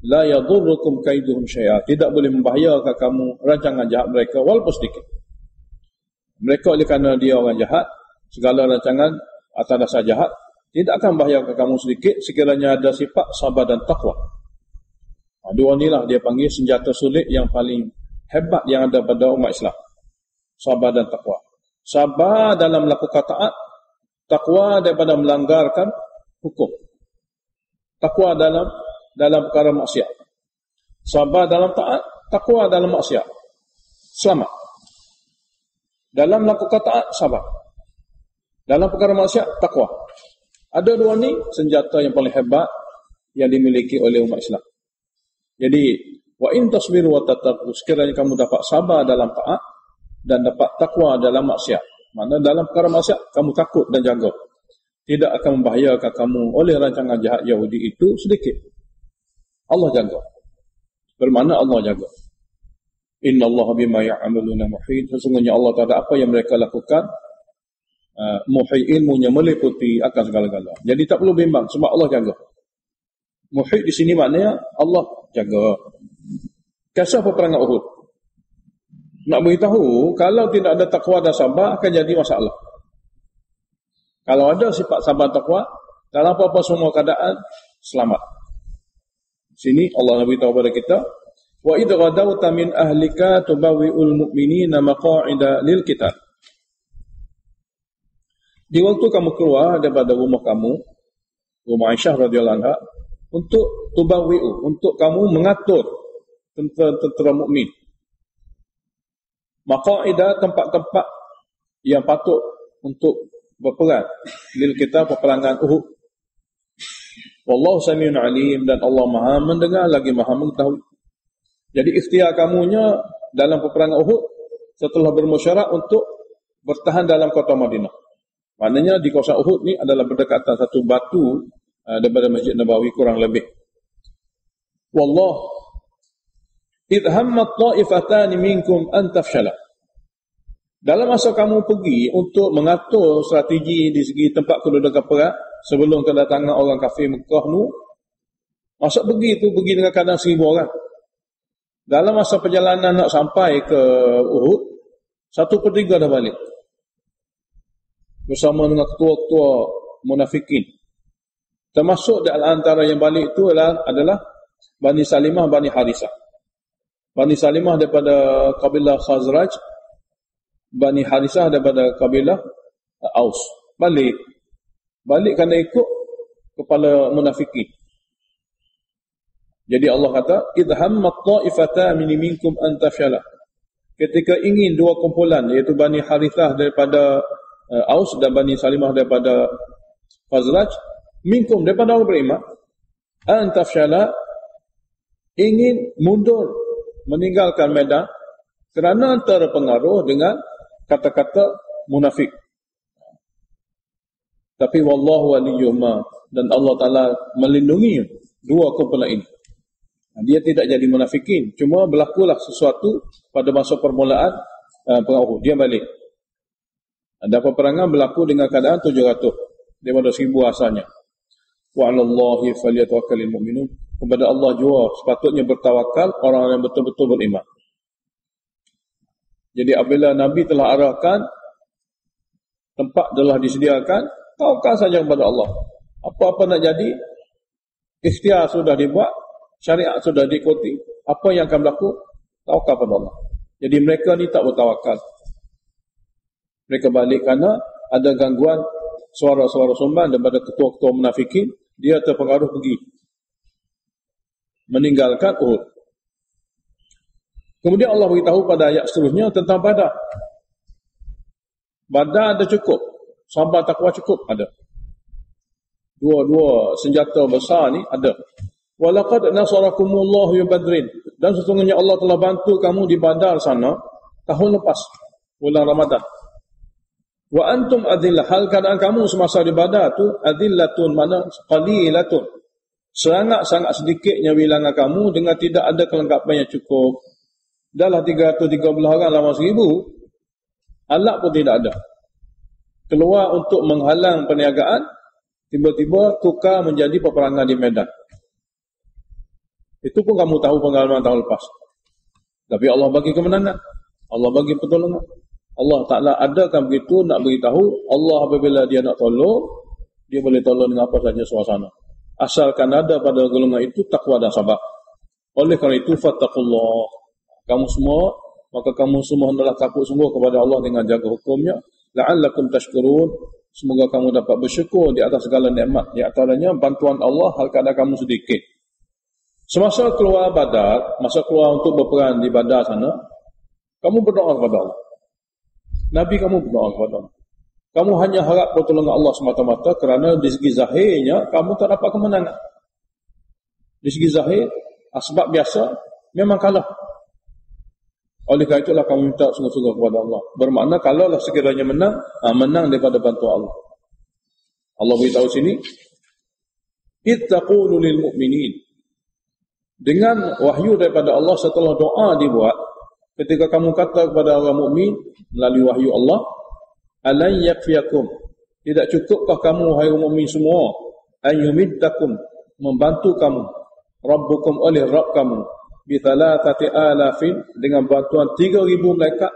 la yadurrukum kaiduhum syai'a, tidak boleh membahayakan kamu rancangan jahat mereka walaupun sedikit. Mereka oleh kerana dia orang jahat, segala rancangan atas dasar jahat tidak akan membahayakan kamu sedikit sekiranya ada sifat sabar dan takwa. Dua inilah dia panggil senjata sulit yang paling hebat yang ada pada umat Islam. Sabar dan takwa. Sabar dalam melakukan taat, takwa daripada melanggarkan hukum. Takwa dalam perkara maksiat. Sabar dalam taat, takwa dalam maksiat. Selamat. Dalam melakukan taat, sabar. Dalam perkara maksiat, takwa. Ada dua ni senjata yang paling hebat yang dimiliki oleh umat Islam. Jadi, wa in tasbiru wa tattaqu, sekiranya kamu dapat sabar dalam taat dan dapat takwa dalam maksiat. Mana dalam perkara maksiat kamu takut dan jaga, tidak akan membahayakan kamu oleh rancangan jahat Yahudi itu sedikit. Allah jaga. Bermakna Allah jaga. Innallaha bima ya'maluna muhit. Sesungguhnya Allah Ta'ala apa yang mereka lakukan muhit, ilmunya meliputi akan segala-gala. Jadi tak perlu bimbang sebab Allah jaga. Muhit di sini maknanya Allah jaga. Kisah peperangan Uhud nak beritahu kalau tidak ada takwa dan sabar akan jadi masalah. Kalau ada sifat sabar takwa, dalam apa-apa semua keadaan selamat. Sini Allah beritahu kepada kita, wa idh ghadawta min ahlika tubawwi'ul mu'minina maqa'ida lil qital. Di waktu kamu keluar daripada rumah kamu, rumah Aisyah radhiyallahu anha, untuk tubawwi'u, untuk kamu mengatur tentera mukmin. Maqa'ida, tempat-tempat yang patut untuk berperang lil kita peperangan Uhud. Wallahu samiun alim, dan Allah Maha mendengar lagi Maha mengetahui. Jadi ikhtiar kamunya dalam peperangan Uhud setelah bermusyawarah untuk bertahan dalam kota Madinah. Maknanya di kawasan Uhud ni adalah berdekatan satu batu daripada Masjid Nabawi kurang lebih. Wallah idh hammat ta'ifatan minkum an tafshala. Dalam masa kamu pergi untuk mengatur strategi di segi tempat kedudukan perang sebelum kedatangan orang kafir Mekah nu, masa pergi itu pergi dengan kadang 1,000 orang. Dalam masa perjalanan nak sampai ke Uhud, 1/3 dah balik bersama dengan ketua-ketua munafikin. Termasuk di antara yang balik itu adalah Bani Salimah, Bani Harisah. Bani Salimah daripada kabilah Khazraj, Bani Harisah daripada kabilah Aus. Balik kerana ikut kepala munafikin. Jadi Allah kata, idh hammat ta'ifatan minkum an tafshala. Ketika ingin dua kumpulan, iaitu Bani Harithah daripada Aus dan Bani Salimah daripada Khazraj, minkum daripada orang beriman, an tafshala, ingin mundur, meninggalkan medan kerana terpengaruh dengan kata-kata munafik. Tapi wallahu waliyuhuma, dan Allah Ta'ala melindungi dua kumpulan ini. Dia tidak jadi munafikin, cuma berlakulah sesuatu pada masa permulaan perang Uhud, dia balik. Ada peperangan berlaku dengan keadaan 700 daripada 1000 asalnya. Wa 'alallahi falyatawakkalul mu'minun. Kepada Allah jua sepatutnya bertawakal orang yang betul-betul beriman. Jadi apabila Nabi telah arahkan, tempat telah disediakan, tawakal saja kepada Allah. Apa-apa nak jadi, ikhtiar sudah dibuat, syariat sudah diikuti, apa yang akan berlaku, tawakal kepada Allah. Jadi mereka ni tak bertawakal. Mereka balik kerana ada gangguan suara-suara sumbang daripada ketua-ketua munafikin, dia terpengaruh pergi meninggalkan Uhud. Kemudian Allah beritahu pada ayat seterusnya tentang Badar. Badar ada cukup, sabar takwa cukup ada. Dua-dua senjata besar ni ada. Walaqad nasarakumullahu bi Badrin, dan sesungguhnya Allah telah bantu kamu di Badar sana tahun lepas, bulan Ramadan. Wa antum adillah, hal keadaan kamu semasa di Badar tu adillatun, mana qalilatun, sangat-sangat sedikitnya bilangan kamu dengan tidak ada kelengkapan yang cukup. Dahlah 313 orang lawan 1000, alat pun tidak ada. Keluar untuk menghalang perniagaan, tiba-tiba tukar menjadi peperangan di medan. Itu pun kamu tahu pengalaman tahun lepas. Tapi Allah bagi kemenangan, Allah bagi pertolongan. Allah Ta'ala adakan begitu nak beritahu, Allah apabila dia nak tolong, dia boleh tolong dengan apa saja suasana. Asalkan ada pada golongan itu takwa dan sabar. Oleh kerana itu, fattaqullah. Kamu semua, maka kamu semua hendaklah takut sungguh kepada Allah dengan jaga hukumnya. La'allakum tashkurun. Semoga kamu dapat bersyukur di atas segala nikmat. Di antaranya bantuan Allah hal keadaan kamu sedikit. Semasa keluar Badar, masa keluar untuk berperang di Badar sana, kamu berdoa kepada Allah. Nabi kamu berdoa kepada Allah. Kamu hanya harap pertolongan Allah semata-mata kerana di segi zahirnya kamu tak dapat kemenangan. Di segi zahir, sebab biasa memang kalah. Oleh kerana itulah kamu minta sungguh-sungguh kepada Allah. Bermakna kalaulah sekiranya menang, menang daripada bantuan Allah. Allah beritahu sini, ittaqulu lil mu'minin. Dengan wahyu daripada Allah setelah doa dibuat, ketika kamu kata kepada orang mukmin melalui wahyu Allah, alan yakfiyakum, tidak cukupkah kamu wahai mukmin semua, ayyumiddakum, membantu kamu, rabbukum oleh Rabb kamu, bi 3,000 dengan bantuan 3,000 malaikat,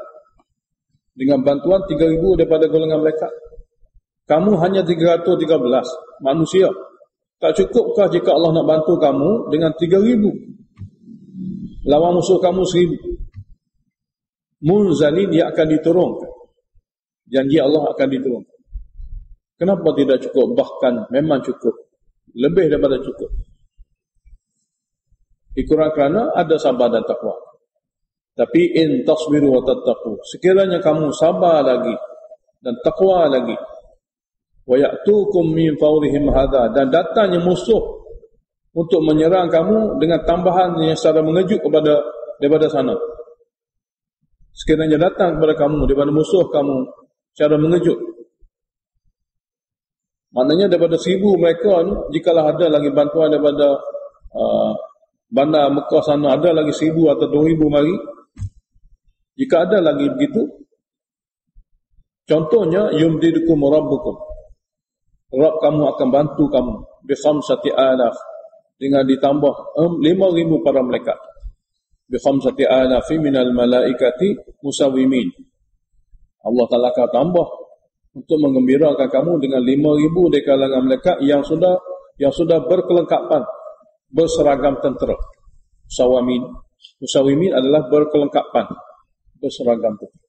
dengan bantuan 3,000 daripada golongan malaikat. Kamu hanya 313 manusia. Tak cukupkah jika Allah nak bantu kamu dengan 3,000? Lawan musuh kamu 1,000. Munzalin, dia akan diturunkan. Janji Allah akan diturunkan. Kenapa tidak cukup? Bahkan memang cukup. Lebih daripada cukup. Dikurang kerana ada sabar dan takwa. Tapi in tasbiru wa tattaqu, sekiranya kamu sabar lagi dan takwa lagi, wa ya'tukum min fawrihim hadha, dan datangnya musuh untuk menyerang kamu dengan tambahan yang secara mengejut daripada sana. Sekiranya datang kepada kamu daripada musuh kamu secara mengejut, maknanya daripada 1,000 mereka ni, jikalau ada lagi bantuan daripada bandar Mekah sana, ada lagi 1,000 atau 2,000 mari, jika ada lagi begitu, contohnya yumdidukum rabbukum, Rabb kamu akan bantu kamu bi 5,000 dengan ditambah 5,000 para malaikat, bi 5,000 minal malaikati musawimin. Allah Ta'ala akan tambah untuk menggembirakan kamu dengan 5,000 dari kalangan malaikat yang sudah berkelengkapan, berseragam tentera. Musawimin adalah berkelengkapan, berseragam tentera.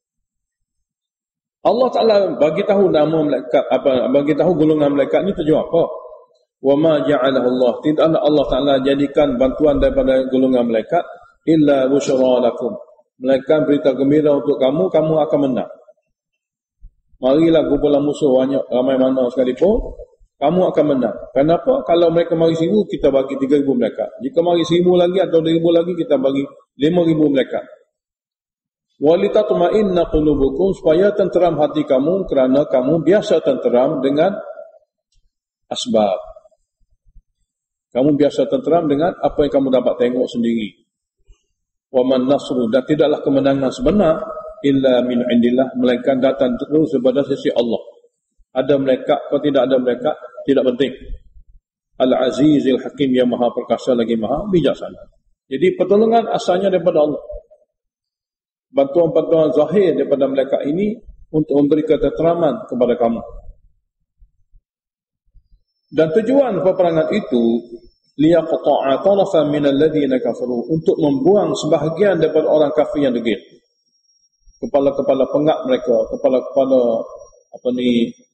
Allah Ta'ala bagi tahu nama malaikat, bagi tahu golongan malaikat ni tujuan apa? Wa ma ja'alahu Allah, tidaklah Allah Ta'ala jadikan bantuan daripada golongan malaikat illa busyra lakum, melainkan berita gembira untuk kamu, kamu akan menang. Marilah kumpulan musuh banyak, ramai mana sekalipun, kamu akan menang. Kenapa? Kalau mereka mari 1,000, kita bagi 3,000 mereka. Jika mari 1,000 lagi atau 2,000 lagi, kita bagi 5,000 mereka. Walitatma'inna qulubukum, supaya tenteram hati kamu, kerana kamu biasa tenteram dengan asbab. Kamu biasa tenteram dengan apa yang kamu dapat tengok sendiri. Wa man nasru, dan tidaklah kemenangan sebenar illa min indillah, melainkan datang terus daripada sisi Allah. Ada mereka atau tidak ada mereka, tidak penting. Al-Azizil Hakim, yang maha perkasa lagi maha bijaksana. Jadi pertolongan asalnya daripada Allah. Bantuan-bantuan zahir daripada mereka ini untuk memberi ketenteraman kepada kamu. Dan tujuan peperangan itu liyaqta'a tarafan min alladhina kafaru, untuk membuang sebahagian daripada orang kafir yang degil. Kepala-kepala pengak mereka, kepala-kepala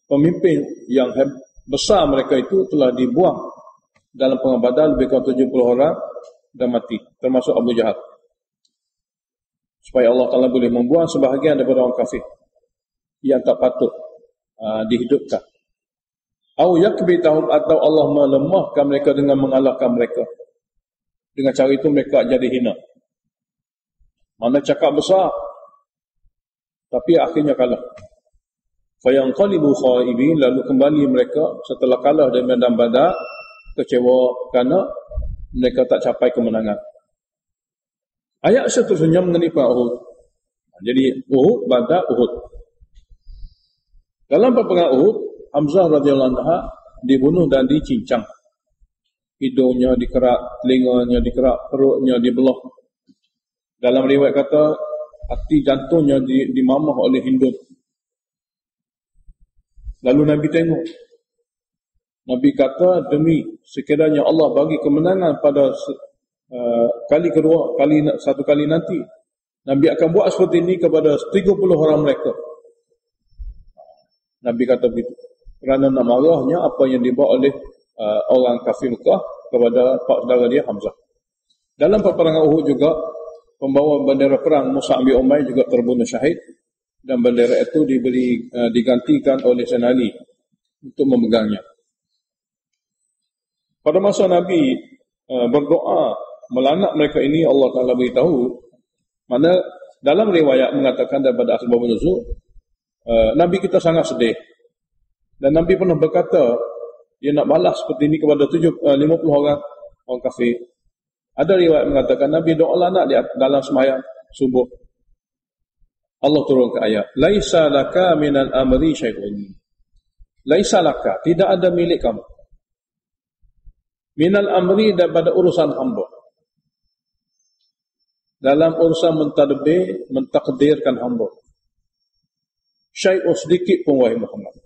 pemimpin yang besar mereka itu telah dibuang dalam perang Badar. Lebih kurang 70 orang dan mati, termasuk Abu Jahal. Supaya Allah Ta'ala boleh membuang sebahagian daripada orang kafir yang tak patut dihidupkan. Au yakbitahum, atau Allah melemahkan mereka dengan mengalahkan mereka. Dengan cara itu mereka jadi hina. Mana cakap besar, tapi akhirnya kalah. Fayanqalibu khaibin, lalu kembali mereka setelah kalah dari medan Badar, kecewa kerana mereka tak capai kemenangan. Ayat seterusnya mengenai perang Uhud. Jadi Uhud, Badar, Uhud. Dalam perang Uhud, Hamzah radhiyallahu anhu dibunuh dan dicincang. Hidungnya dikerak, telinganya dikerak, perutnya dibelah. Dalam riwayat kata hati jantungnya dimamah oleh hindun. Lalu Nabi tengok. Nabi kata, demi sekiranya Allah bagi kemenangan pada kali kedua, satu kali nanti, Nabi akan buat seperti ini kepada 30 orang mereka. Nabi kata begitu. Kerana nak marahnya apa yang dibuat oleh orang kafir Mekah kepada pak saudara dia Hamzah. Dalam peperangan Uhud juga, pembawa bendera perang Mus'ab bin Umair juga terbunuh syahid, dan bendera itu digantikan oleh Sayyidina Ali untuk memegangnya. Pada masa Nabi berdoa melanak mereka ini, Allah Ta'ala beritahu, mana dalam riwayat mengatakan daripada asbab nuzul, Nabi kita sangat sedih. Dan Nabi pernah berkata, dia nak balas seperti ini kepada 50 orang kafir. Ada riwayat mengatakan, Nabi doa nak dalam sembahyang subuh. Allah turunkan ayat, Laisa laka minal amri syai'un. Laisa laka, tidak ada milik kamu. Minal amri, daripada urusan hamba. Dalam urusan mentakdirkan hamba. Syai'un, sedikit pun wahai Muhammad.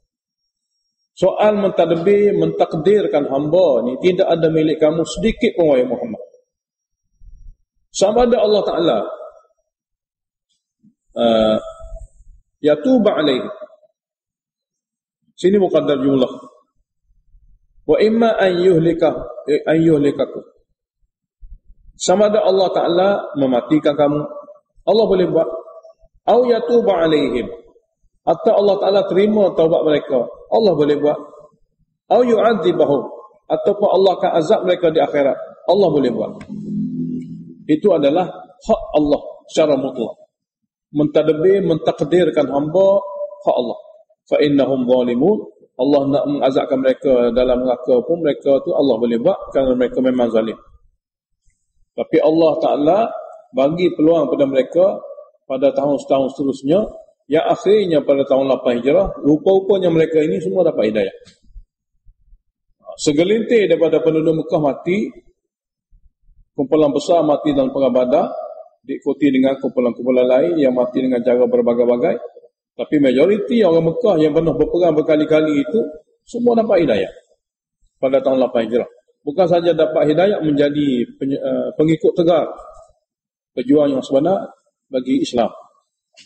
Soal mentakdirkan hamba ni, tidak ada milik kamu sedikit pun wahai Muhammad. Sama ada Allah Ta'ala yatuba alaihi. Sini muqaddar jumlah. Wa imma an yuhlikakum. Sama ada Allah Ta'ala mematikan kamu, Allah boleh buat. Au yatuba alaihim, atau Allah Ta'ala terima taubat mereka, Allah boleh buat. Au yu'adzibahum, ataupun Allah akan azab mereka di akhirat, Allah boleh buat. Itu adalah hak Allah secara mutlak. Mentakdirkan hamba, hak Allah. Fa innahum zalimun, Allah nak mengazabkan mereka dalam neraka pun, mereka tu Allah boleh buat kerana mereka memang zalim. Tapi Allah Ta'ala bagi peluang pada mereka pada tahun-tahun seterusnya, yang akhirnya pada tahun 8 Hijrah, rupa-rupanya mereka ini semua dapat hidayah. Segelintir daripada penduduk Mekah mati, kumpulan besar mati dalam perang Badar, diikuti dengan kumpulan-kumpulan lain yang mati dengan cara berbagai-bagai. Tapi majoriti orang Mekah yang pernah berperang berkali-kali itu, semua dapat hidayah pada tahun 8 Hijrah. Bukan saja dapat hidayah, menjadi pengikut tegar pejuang yang sebenar bagi Islam.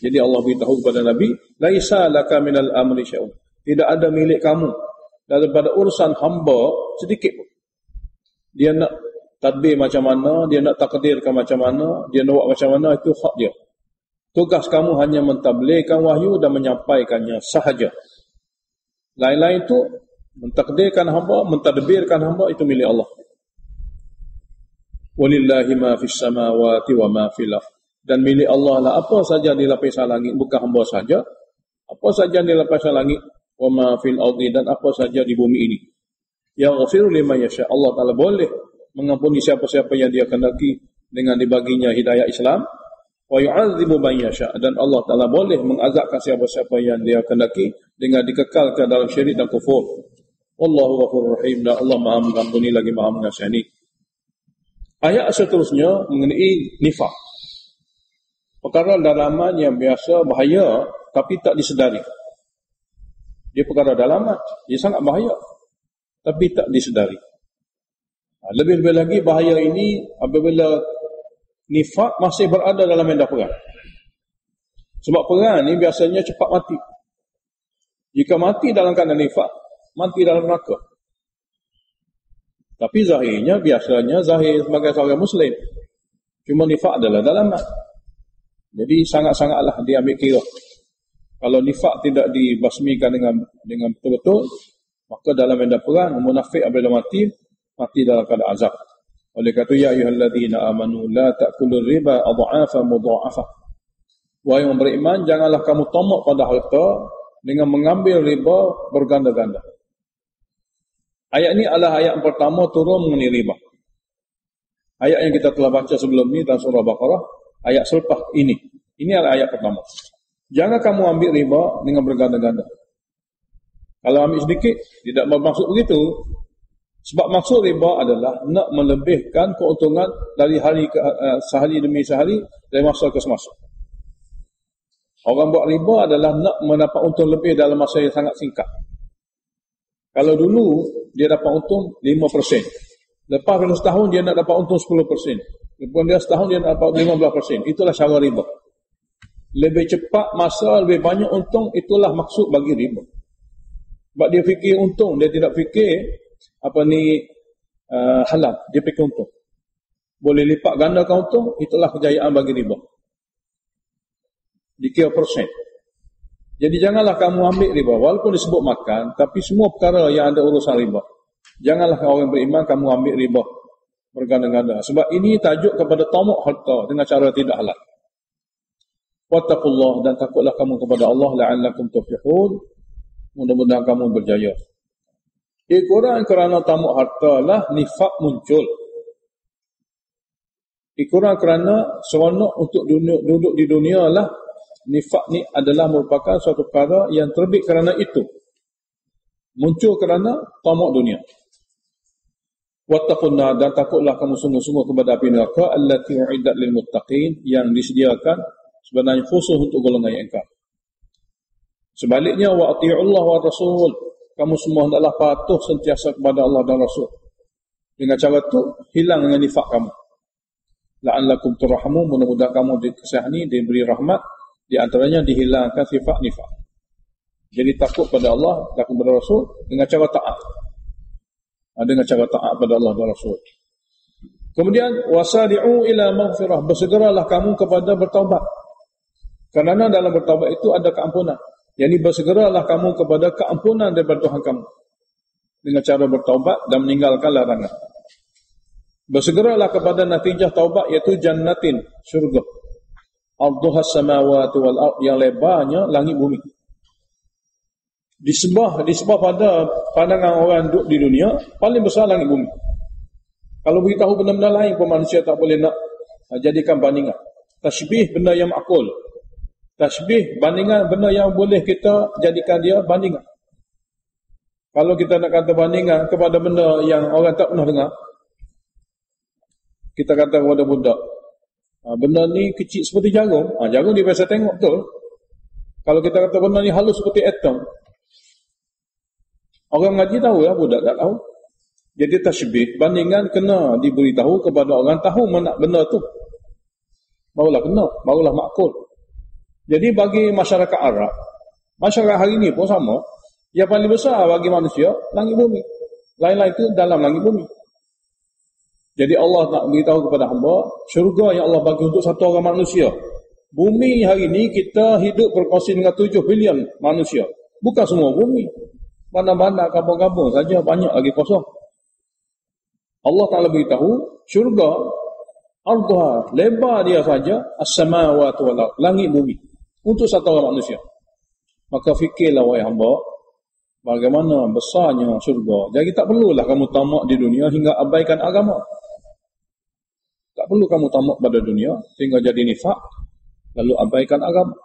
Jadi Allah beritahu kepada Nabi, Laisa laka minal amri syai'un. Tidak ada milik kamu daripada urusan hamba sedikit pun. Dia nak tadbir macam mana, dia nak takdirkan macam mana, dia nak buat macam mana, itu hak dia. Tugas kamu hanya mentabligkan wahyu dan menyampaikannya sahaja. Lain-lain itu Mentakdirkan hamba, mentadbirkan hamba itu milik Allah. Walillahi ma fis samawati wa ma fil ardh. Dan milik Allah lah apa saja di lapisan langit, bukan hamba saja. Apa saja di lapisan langit, wa ma fil ardi, dan apa saja di bumi ini. Yaghfiru liman yasha. Allah Taala boleh mengampuni siapa-siapa yang Dia kehendaki dengan dibaginya hidayah Islam. Wa yu'adzibu man yasha, dan Allah Taala boleh mengazabkan siapa-siapa yang Dia kehendaki dengan dikekalkan dalam syirik dan kufur. Wallahu ghafurur rahim, dan Allah Maha mengampuni lagi Maha mengasihani. Ayat seterusnya mengenai nifaq. Perkara dalaman yang biasa bahaya tapi tak disedari. Dia perkara dalaman, dia sangat bahaya tapi tak disedari. Lebih-lebih lagi bahaya ini apabila nifaq masih berada dalam medan perang. Sebab perang ni biasanya cepat mati. Jika mati dalam keadaan nifaq, mati dalam neraka. Tapi zahirnya, biasanya zahir sebagai seorang Muslim. Cuma nifaq adalah dalaman. Jadi sangat-sangatlah diambil kira. Kalau nifaq tidak dibasmikan dengan betul-betul, maka dalam medan perang, munafik apabila mati dalam keadaan azab. Oleh kata, ya ayyuhalladzina amanu la ta'kulur riba adha'afa mudha'afa. Wahai yang beriman, janganlah kamu tamak pada harta dengan mengambil riba berganda-ganda. Ayat ini adalah ayat yang pertama turun mengenai riba. Ayat yang kita telah baca sebelum ini dalam surah Baqarah, ayat selepas ini. Ini adalah ayat pertama. Jangan kamu ambil riba dengan berganda-ganda. Kalau ambil sedikit, tidak bermaksud begitu. Sebab maksud riba adalah nak melebihkan keuntungan dari hari ke sehari demi sehari, dari masa ke semasa. Orang buat riba adalah nak mendapat untung lebih dalam masa yang sangat singkat. Kalau dulu dia dapat untung 5%. Lepas setahun dia nak dapat untung 10%. Lepas dia setahun dia nak dapat 15%. Itulah cara riba. Lebih cepat masa, lebih banyak untung, itulah maksud bagi riba. Sebab dia fikir untung, dia tidak fikir halal, dia fikir untung. Boleh lipat gandakan untung, itulah kejayaan bagi riba. Dikira persen. Jadi janganlah kamu ambil riba, walaupun disebut makan, tapi semua perkara yang ada urusan riba. Janganlah orang beriman kamu ambil riba berganda-ganda. Sebab ini tajuk kepada tamak harta dengan cara tidak halal. Wattaqullah, dan takutlah kamu kepada Allah, la'allakum tuflihun. Mudah-mudahan kamu berjaya. Kurang kerana tamak harta lah nifaq muncul. Kurang kerana seronok untuk duduk di dunia lah. Nifaq ni adalah merupakan suatu perkara yang terbit kerana itu. Muncul kerana tamak dunia. Wattaqunna, dan takutlah kamu sungguh-sungguh kepada api neraka allati u'iddat lil muttaqin, yang disediakan sebenarnya khusus untuk golongan yang ingkar. Sebaliknya, wa ati'ullah wa rasul, kamu semua hendaklah patuh sentiasa kepada Allah dan Rasul. Dengan cara itu hilang dengan nifaq kamu. La'allakum turhamun, mudah-mudahan kamu dikasihani, diberi rahmat. Di antaranya dihilangkan sifat nifaq. Jadi takut pada Allah, takut pada Rasul dengan cara taat. Dengan cara taat pada Allah dan Rasul. Kemudian wasari'u ila maghfirah, bersegeralah kamu kepada bertaubat. Kerana dalam bertaubat itu ada keampunan. Jadi bersegeralah kamu kepada keampunan daripada Tuhan kamu dengan cara bertaubat dan meninggalkan larangan. Bersegeralah kepada natijah taubat, iaitu jannatin, syurga. Arduhas samawati wal ard, yang lebarnya langit bumi. Disebah pada pandangan orang duduk di dunia, paling besar langit bumi. Kalau beritahu benda-benda lain pun manusia tak boleh nak jadikan bandingan. Tasbih benda yang makul. Tasbih bandingan benda yang boleh kita jadikan dia bandingan. Kalau kita nak kata bandingan kepada benda yang orang tak pernah dengar, kita kata kepada budak, benda ni kecil seperti jarum. Jarum dia biasa tengok, betul. Kalau kita kata benda ni halus seperti atom, orang mengaji tahu lah, budak tak tahu. Jadi tasbih bandingan kena diberitahu kepada orang tahu mana benda tu. Barulah kena, barulah makul. Jadi bagi masyarakat Arab, masyarakat hari ini pun sama, yang paling besar bagi manusia langit bumi. Lain-lain itu dalam langit bumi. Jadi Allah nak beritahu kepada hamba syurga yang Allah bagi untuk satu orang manusia. Bumi hari ini kita hidup berkongsi dengan 7 bilion manusia. Bukan semua bumi. Bandar-bandar, kampung-kampung saja banyak lagi kosong. Allah Ta'ala beritahu, syurga, ardha, lebar dia saja, as-samawati wal ard, langit bumi, untuk satu orang manusia. Maka fikirlah wahai hamba, bagaimana besarnya syurga. Jadi tak perlulah kamu tamak di dunia hingga abaikan agama. Tak perlu kamu tamak pada dunia sehingga jadi nifak, lalu abaikan agama.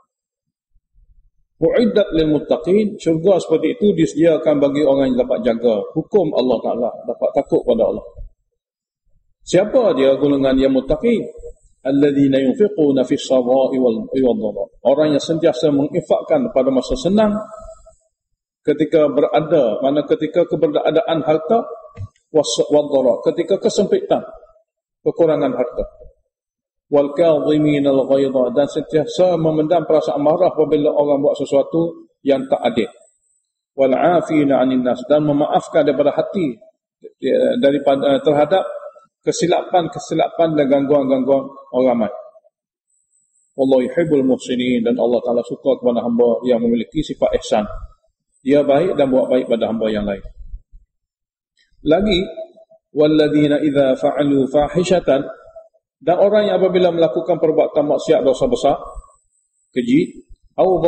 Uiddat lil muttaqin, syurga seperti itu disediakan bagi orang yang dapat jaga hukum Allah Ta'ala, dapat takut pada Allah. Siapa dia golongan yang muttaqin? Alladzina yunfiquna fis sarai wal dharra. Orang yang sentiasa menginfakkan pada masa senang, ketika berada, mana ketika keberadaan harta, wal dharra, ketika kesempitan, kekurangan harta. Wal kadhimin al ghaidha, dan sentiasa memendam perasaan marah apabila orang buat sesuatu yang tak adil. Wal afina 'anil nas, dan memaafkan daripada hati daripada terhadap kesilapan dan gangguan-gangguan orang ramai. Wallahu yuhibbul muhsinin, dan Allah Ta'ala suka kepada hamba yang memiliki sifat ihsan. Dia baik dan buat baik pada hamba yang lain. Lagi, walladzina idza fa'alu fahishatan, dan orang yang apabila melakukan perbuatan maksiat, dosa besar, keji, au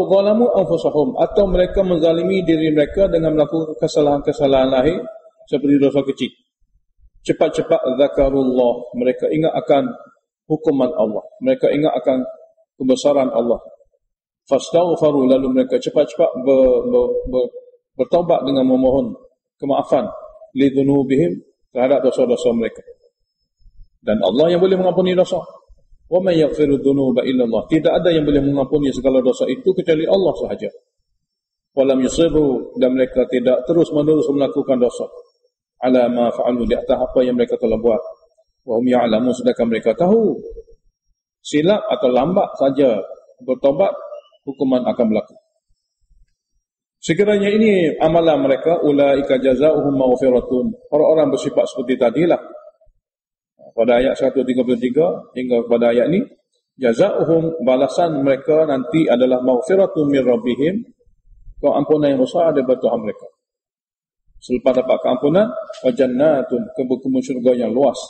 zalamu anfusahum, atau mereka menzalimi diri mereka dengan melakukan kesalahan-kesalahan lahir seperti dosa kecil, cepat-cepat zakarullah, mereka ingat akan hukuman Allah, mereka ingat akan kebesaran Allah. Fastaghfaru, lalu mereka cepat-cepat bertaubat dengan memohon kemaafan lidzunubihim, terhadap dosa-dosa mereka. Dan Allah yang boleh mengampuni dosa. Wa may yaghfiru dzunuba illa Allah. Tidak ada yang boleh mengampuni segala dosa itu kecuali Allah sahaja. Walam yusirru, dan mereka tidak terus-menerus melakukan dosa. Ala ma fa'alu, di atas apa yang mereka telah buat. Wa hum ya'lamun, sedangkan mereka tahu. Silap atau lambat saja bertobat, hukuman akan berlaku. Sekiranya ini amalan mereka, ulaika jazaohum maghfiratun. Orang-orang bersifat seperti tadilah. Pada ayat 133 hingga pada ayat ini, jazaohum, balasan mereka nanti adalah maghfiratun min rabbihim, keampunan yang besar daripada Tuhan mereka. Selepas dapat keampunan, wa jannatun, kebun-kebun syurga yang luas,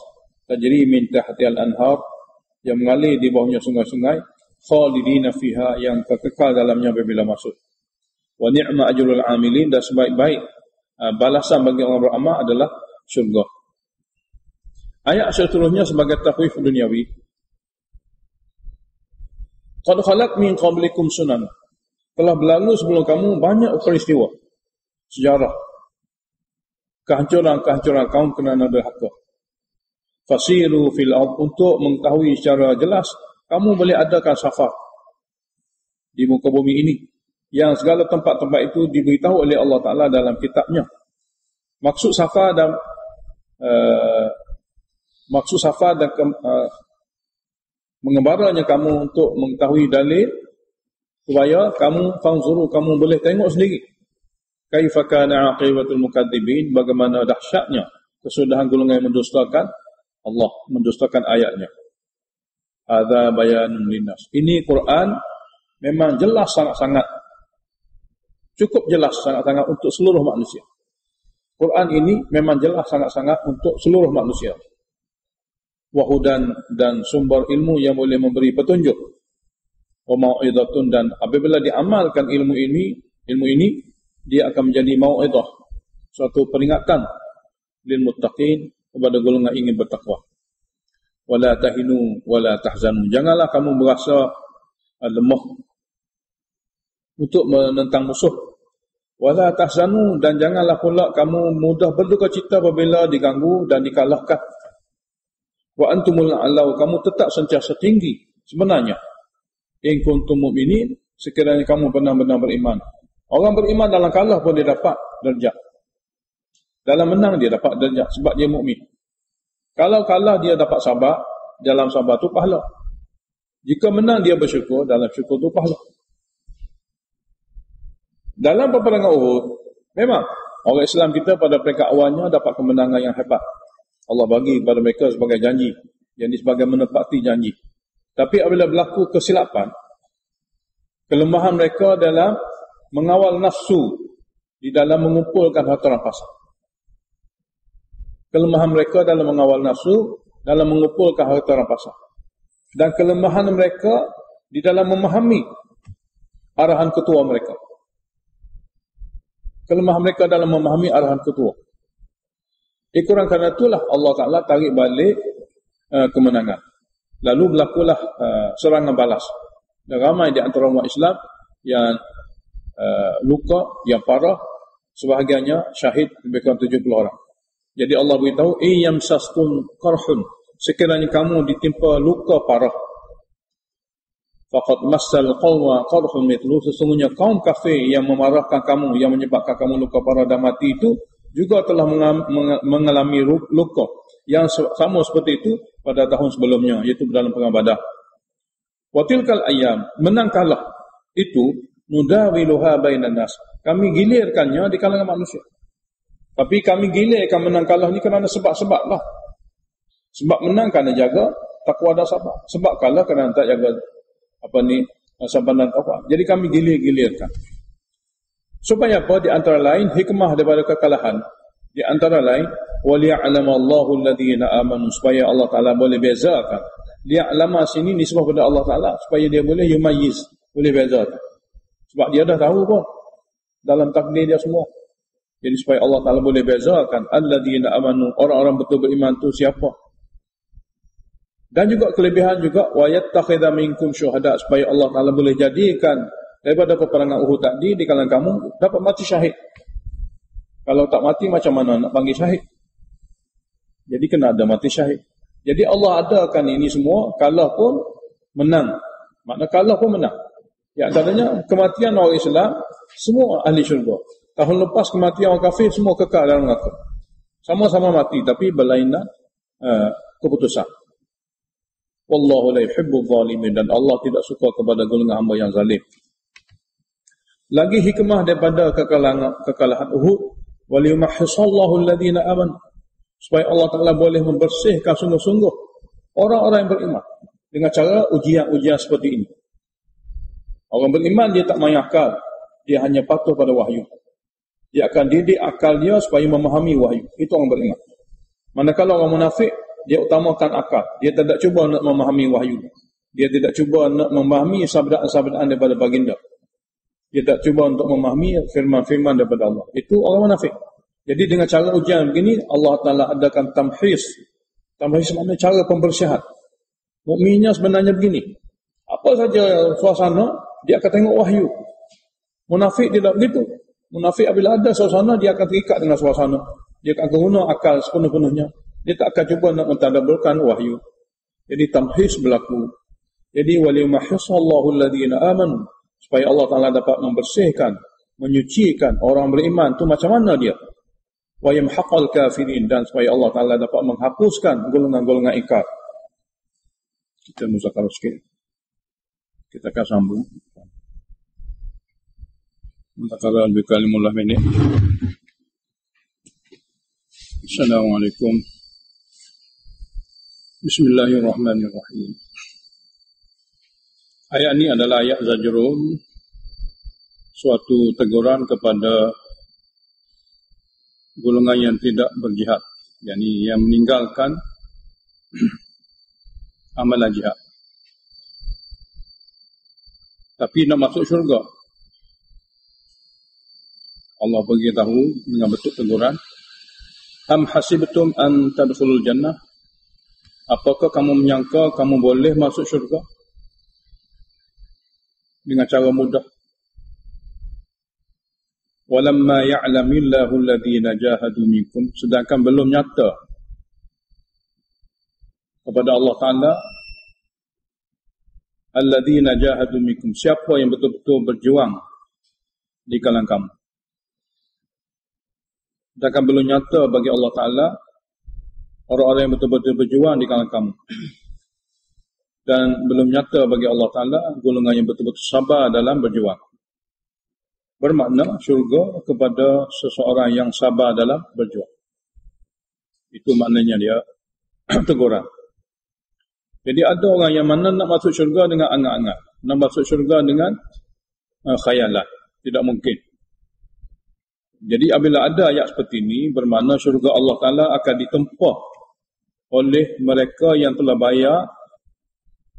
tajri min tahtiha al-anhar, yang mengalir di bawahnya sungai-sungai, khalidina fiha, yang kekal dalamnya apabila masuk. Wa ni'ma ajrul amilin, dan sebaik-baik balasan bagi orang beramal adalah syurga. Ayat seterusnya sebagai takhwif duniawi. Qad khalat min qablikum sunan, telah berlalu sebelum kamu banyak peristiwa sejarah kehancuran kaum kerana derhaka. Fasiru fil ard, untuk mengetahui secara jelas, kamu boleh adakan safar di muka bumi ini, yang segala tempat-tempat itu diberitahu oleh Allah Ta'ala dalam kitabnya. Maksud safar dan mengembaranya kamu untuk mengetahui dalil, supaya kamu fanzuru, kamu boleh tengok sendiri kaifa kana aqibatul mukadzibin, bagaimana dahsyatnya kesudahan golongan yang mendustakan Allah, mendustakan ayatnya. Hadza bayanun linnas, ini Quran memang jelas sangat-sangat, cukup jelas sangat-sangat untuk seluruh manusia. Quran ini memang jelas sangat-sangat untuk seluruh manusia. Wahudan, dan sumber ilmu yang boleh memberi petunjuk. Wa mau'izatun, dan apabila diamalkan ilmu ini dia akan menjadi mau'izah, suatu peringatan lil muttaqin, kepada golongan ingin bertakwa. Wala tahinu wala tahzanu, janganlah kamu berasa lemah untuk menentang musuh. Wala tahzanu, dan janganlah pula kamu mudah berduka cita apabila diganggu dan dikalahkan. Wa antumul a'lau, kamu tetap sentiasa tinggi sebenarnya. In kuntum mu'minin, sekiranya kamu benar-benar beriman. Orang beriman dalam kalah pun dia dapat darjat, dalam menang dia dapat darjat, sebab dia mukmin. Kalau kalah dia dapat sabar, dalam sabar tu pahala. Jika menang dia bersyukur, dalam syukur tu pahala. Dalam peperangan Uhud, memang orang Islam kita pada peringkat awalnya dapat kemenangan yang hebat. Allah bagi kepada mereka sebagai janji, yang sebagai menepati janji. Tapi apabila berlaku kesilapan, kelemahan mereka dalam mengawal nafsu di dalam mengumpulkan harta rampasan. Kelemahan mereka dalam mengawal nafsu, dalam mengumpulkan harta rampasan. Dan kelemahan mereka di dalam memahami arahan ketua mereka. Kelemahan mereka dalam memahami arahan ketua. Kurang kerana itulah Allah Ta'ala tarik balik kemenangan. Lalu berlakulah serangan balas. Dan ramai di antara umat Islam yang luka, yang parah, sebahagiannya syahid, lebih kurang 70 orang. Jadi Allah beritahu, yamsaskun qarhun, sekiranya kamu ditimpa luka parah, faqad massal qawma qarhun mithlu, sesungguhnya kaum kafir yang memarahkan kamu, yang menyebabkan kamu luka parah dan mati itu juga telah mengalami luka yang sama seperti itu pada tahun sebelumnya, iaitu dalam perang Badar. Wa tilkal ayyam, menang kalah itu nudawiluha bainan nas, kami gilirkannya di kalangan manusia. Tapi kami gilirkan menang kalah ni kerana sebab-sebab lah. Sebab menang kerana jaga takwa dan sabar. Sebab kalah kerana tak jaga sabar dan takwa. Jadi kami gilir-gilirkan. Supaya apa? Di antara lain hikmah daripada kekalahan. Di antara lain waliya'lamallahu alladhina amanu, supaya Allah Taala boleh bezakan. Liya'lama sini nisbah pada Allah Taala supaya dia boleh yumayyiz, boleh bezakan. Sebab dia dah tahu pun dalam takdir dia semua. Jadi supaya Allah Ta'ala boleh bezakan alladhina amanu, orang-orang betul beriman tu siapa. Dan juga kelebihan juga wa yattakhidha minkum syuhada, supaya Allah Ta'ala boleh jadikan daripada peperangan Uhud tadi di kalangan kamu dapat mati syahid. Kalau tak mati macam mana nak panggil syahid? Jadi kena ada mati syahid. Jadi Allah adakan ini semua, kalah pun menang. Makna kalah pun menang. Ya, antaranya kematian orang Islam semua ahli syurga. Tahun lepas kematian orang kafir semua kekal dalam neraka. Sama-sama mati tapi berlainan keputusan. Wallahu la yuhibbul zalimin, dan Allah tidak suka kepada golongan hamba yang zalim. Lagi hikmah daripada kekalahan Uhud, waliyumahhisallahu alladhina amanu, supaya Allah Taala boleh membersihkan sungguh-sungguh orang-orang yang beriman dengan cara ujian-ujian seperti ini. Orang beriman dia tak main akal, dia hanya patuh pada wahyu. Dia akan didik akal dia supaya memahami wahyu. Itu orang beriman. Manakala orang munafik, dia utamakan akal. Dia tidak cuba nak memahami wahyu. Dia tidak cuba nak memahami sabdaan-sabdaan daripada baginda. Dia tak cuba untuk memahami firman-firman daripada Allah. Itu orang munafik. Jadi dengan cara ujian begini, Allah Ta'ala adakan tamhis. Tamhis maknanya cara pembersihan. Mukminnya sebenarnya begini. Apa saja suasana, dia akan tengok wahyu. Munafik dia tak begitu. Munafik apabila ada suasana, dia akan terikat dengan suasana. Dia akan guna akal sepenuh-penuhnya. Dia tak akan cuba nak mentadabburkan wahyu. Jadi tamhis berlaku. Jadi waliyumahhisallahu alladhina amanu, supaya Allah Ta'ala dapat membersihkan, menyucikan orang beriman tu macam mana dia. Wa yamhaqal kafirin, dan supaya Allah Ta'ala dapat menghapuskan golongan-golongan ingkar. Kita muzakarah sikit. Kita akan sambung. Muzakarah lebih kali 15 minit. Assalamualaikum. Bismillahirrahmanirrahim. Ayat ini adalah ayat zajrun, suatu teguran kepada golongan yang tidak berjihad, yakni yang meninggalkan amalan jihad. Tapi nak masuk syurga, Allah beritahu dengan bentuk teguran, am hasibtum an tadkhulul jannah, apakah kamu menyangka kamu boleh masuk syurga dengan cara mudah? Walamma ya'lamillahu alladhina jahadu minkum, sedangkan belum nyata kepada Allah Ta'ala alladhina jahadu minkum, siapa yang betul-betul berjuang di kalangan kamu. Sedangkan belum nyata bagi Allah Ta'ala orang-orang yang betul-betul berjuang di kalangan kamu. Dan belum nyata bagi Allah Ta'ala golongan yang betul-betul sabar dalam berjuang. Bermakna syurga kepada seseorang yang sabar dalam berjuang. Itu maknanya dia teguran. Jadi ada orang yang mana nak masuk syurga dengan angan-angan, nak masuk syurga dengan khayalan. Tidak mungkin. Jadi apabila ada ayat seperti ini, bermakna syurga Allah Ta'ala akan ditempah oleh mereka yang telah bayar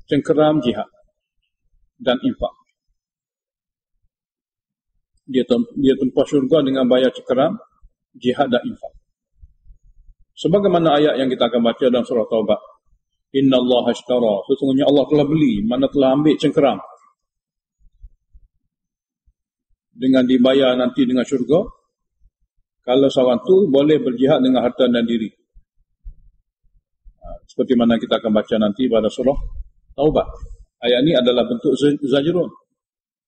cengkeram jihad dan infak. Dia tempah syurga dengan bayar cengkeram jihad dan infak. Sebagaimana ayat yang kita akan baca dalam surah Taubah. Inna Allah ashtara. Sesungguhnya Allah telah beli, mana telah ambil cengkeram. Dengan dibayar nanti dengan syurga. Kalau seorang tu boleh berjihad dengan harta dan diri. Seperti mana kita akan baca nanti pada surah Taubah. Ayat ini adalah bentuk zajrun.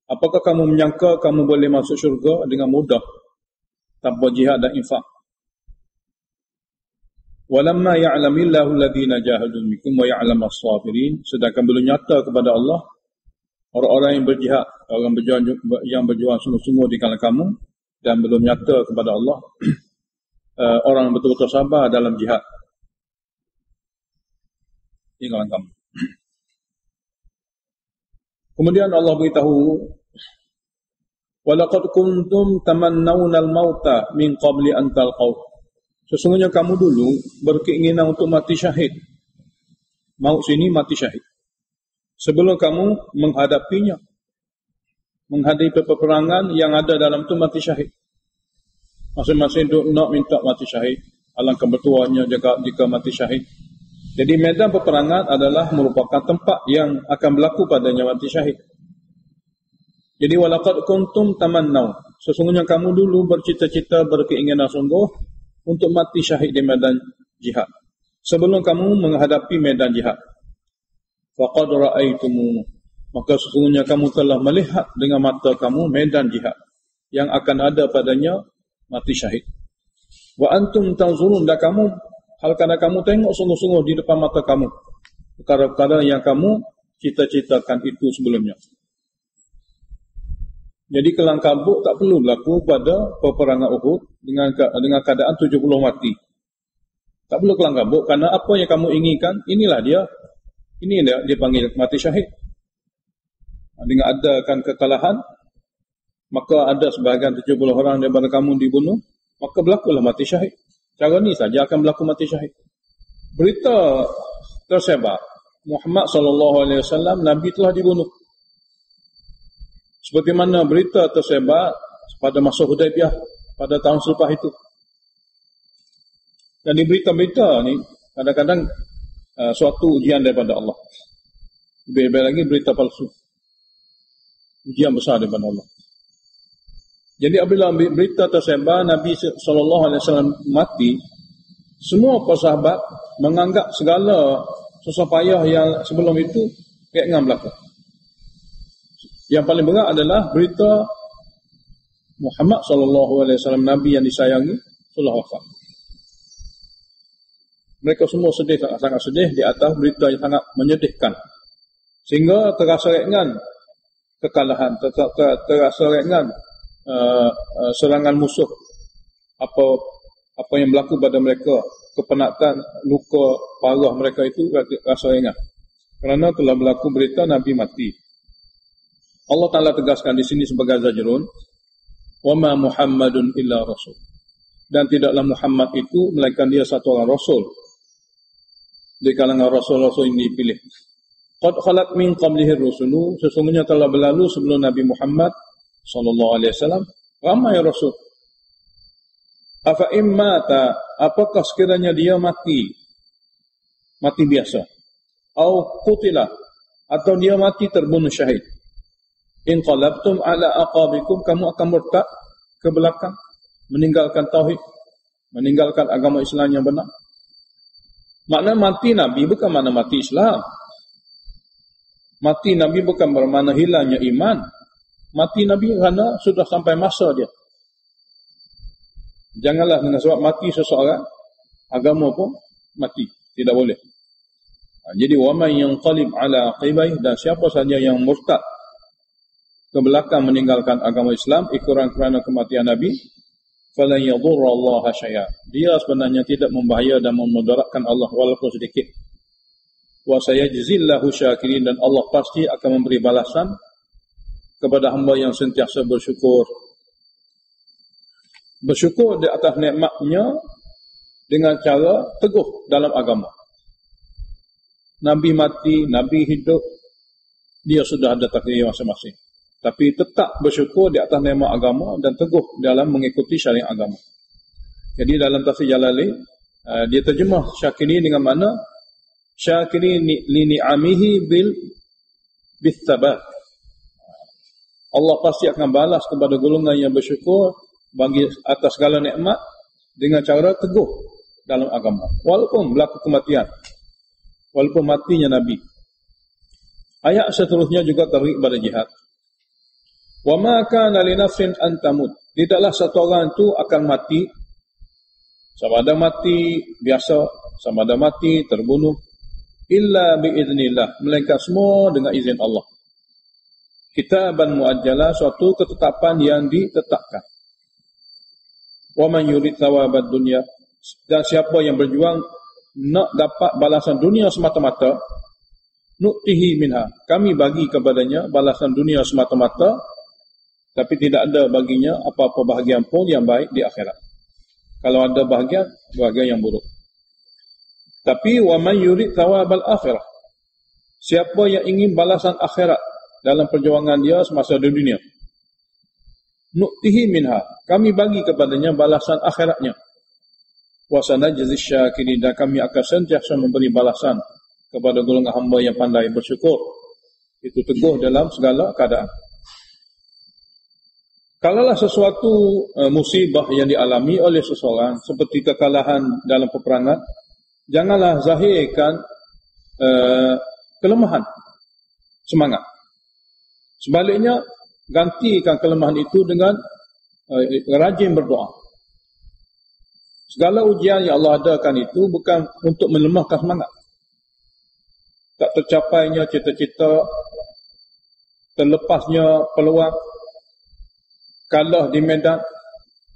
Apakah kamu menyangka kamu boleh masuk syurga dengan mudah tanpa jihad dan infak? Walamma ya'lamillahu alladhina jahadu minkum wa ya'lam as-sabirin. Sedangkan belum nyata kepada Allah orang-orang yang berjihad, orang yang berjuang sungguh-sungguh di kalangan kamu, dan belum nyata kepada Allah orang yang betul-betul sabar dalam jihad di kalangan kamu. Kemudian Allah beritahu, walaqad kuntum tamannawna al-mauta min qabli an talqaw. Sesungguhnya kamu dulu berkeinginan untuk mati syahid. Maut sini mati syahid. Sebelum kamu menghadapinya, menghadapi peperangan yang ada dalam itu mati syahid. Masing-masing nak minta mati syahid. Alangkah bertuahnya jika mati syahid. Jadi medan peperangan adalah merupakan tempat yang akan berlaku padanya mati syahid. Jadi walaqad kuntum tamannaw. Sesungguhnya kamu dulu bercita-cita, berkeinginan sungguh untuk mati syahid di medan jihad. Sebelum kamu menghadapi medan jihad. Faqad ra'aitumu. Maka sesungguhnya kamu telah melihat dengan mata kamu medan jihad yang akan ada padanya mati syahid. Wa antum tanzurun, dan kamu hal-kadang kamu tengok sungguh-sungguh di depan mata kamu perkara-perkara yang kamu cita-citakan itu sebelumnya. Jadi kelang kabut tak perlu berlaku pada peperangan Uhud dengan keadaan 70 mati. Tak perlu kelang kabut, kerana apa yang kamu inginkan, inilah dia. Ini dia panggil mati syahid. Dengan adakan kekalahan, maka ada sebahagian 70 orang daripada kamu dibunuh, maka berlakulah mati syahid. Cara ni saja akan berlaku mati syahid. Berita tersebar, Muhammad SAW, Nabi telah dibunuh. Seperti mana berita tersebar pada masa Hudaibiyah pada tahun selepas itu. Dan di berita-berita ni kadang-kadang suatu ujian daripada Allah. Lebih-lebih lagi berita palsu. Ujian besar daripada Allah. Jadi apabila berita tersebar Nabi SAW mati, semua para sahabat menganggap segala susah payah yang sebelum itu ringan berlaku. Yang paling berat adalah berita Muhammad SAW, Nabi yang disayangi, telah wafat. Mereka semua sedih, sangat sedih di atas berita yang sangat menyedihkan. Sehingga terasa ringan kekalahan, terasa ringan serangan musuh, apa yang berlaku pada mereka, kepenatan, luka parah mereka itu rasa ringan, kerana telah berlaku berita Nabi mati. Allah Ta'ala tegaskan di sini sebagai zajrun, wa ma Muhammadun illa rasul, dan tidaklah Muhammad itu melainkan dia satu orang rasul di kalangan rasul-rasul ini dipilih. Qad khalat min qablihi rusulu, sesungguhnya telah berlalu sebelum Nabi Muhammad SAW ramai rasul. Afa immata, apakah sekiranya dia mati biasa, au qutila, atau dia mati terbunuh syahid, inqalabtum ala aqabikum, kamu akan murtad ke belakang, meninggalkan tauhid, meninggalkan agama Islam yang benar. Makna mati Nabi bukan makna mati Islam. Mati Nabi bukan bermakna hilangnya iman. Mati Nabi kerana sudah sampai masa dia. Janganlah dengan sebab mati seseorang, agama pun mati. Tidak boleh. Jadi waman yanqalib ala aqibaih, dan siapa saja yang murtad ke belakang meninggalkan agama Islam kerana kematian Nabi, falan yadurrallaha syai'a, dia sebenarnya tidak membahaya dan memudaratkan Allah walaupun sedikit. Wa sayajzillahu syakirin, dan Allah pasti akan memberi balasan kepada hamba yang sentiasa bersyukur. bersyukur di atas nikmatnya dengan cara teguh dalam agama. Nabi mati, Nabi hidup, dia sudah ada takdir masing-masing. Tapi tetap bersyukur di atas nikmat agama dan teguh dalam mengikuti syariat agama. Jadi dalam tafsir Jalalain, dia terjemah syakirin dengan makna syakirin li ni'amihi bil thabat. Allah pasti akan balas kepada golongan yang bersyukur bagi atas segala nikmat dengan cara teguh dalam agama. Walaupun berlaku kematian, walaupun matinya Nabi. Ayat seterusnya juga targhib pada jihad. Wa ma kana li nafsin an tamut. Tidaklah satu orang itu akan mati, sama ada mati biasa, sama ada mati terbunuh, illa biiznillah, melainkan semua dengan izin Allah. Kitaban muajjala, suatu ketetapan yang ditetapkan. Wa man yurid thawabad dunya, dan siapa yang berjuang nak dapat balasan dunia semata-mata, nu'tihi minha, kami bagi kepadanya balasan dunia semata-mata, tapi tidak ada baginya apa-apa bahagian pun yang baik di akhirat. Kalau ada bahagian yang buruk. Tapi wa man yurid thawabal akhirah, siapa yang ingin balasan akhirat dalam perjuangan dia semasa di dunia, nu'tihi minha, kami bagi kepadanya balasan akhiratnya. Wa sanajzi syakirin, dan kami akan sentiasa memberi balasan kepada golongan hamba yang pandai bersyukur. Itu teguh dalam segala keadaan. Kalaulah sesuatu musibah yang dialami oleh seseorang seperti kekalahan dalam peperangan, janganlah zahirkan kelemahan semangat. Sebaliknya, gantikan kelemahan itu dengan rajin berdoa. Segala ujian yang Allah adakan itu bukan untuk melemahkan semangat. Tak tercapainya cita-cita, terlepasnya peluang, kalah di medan,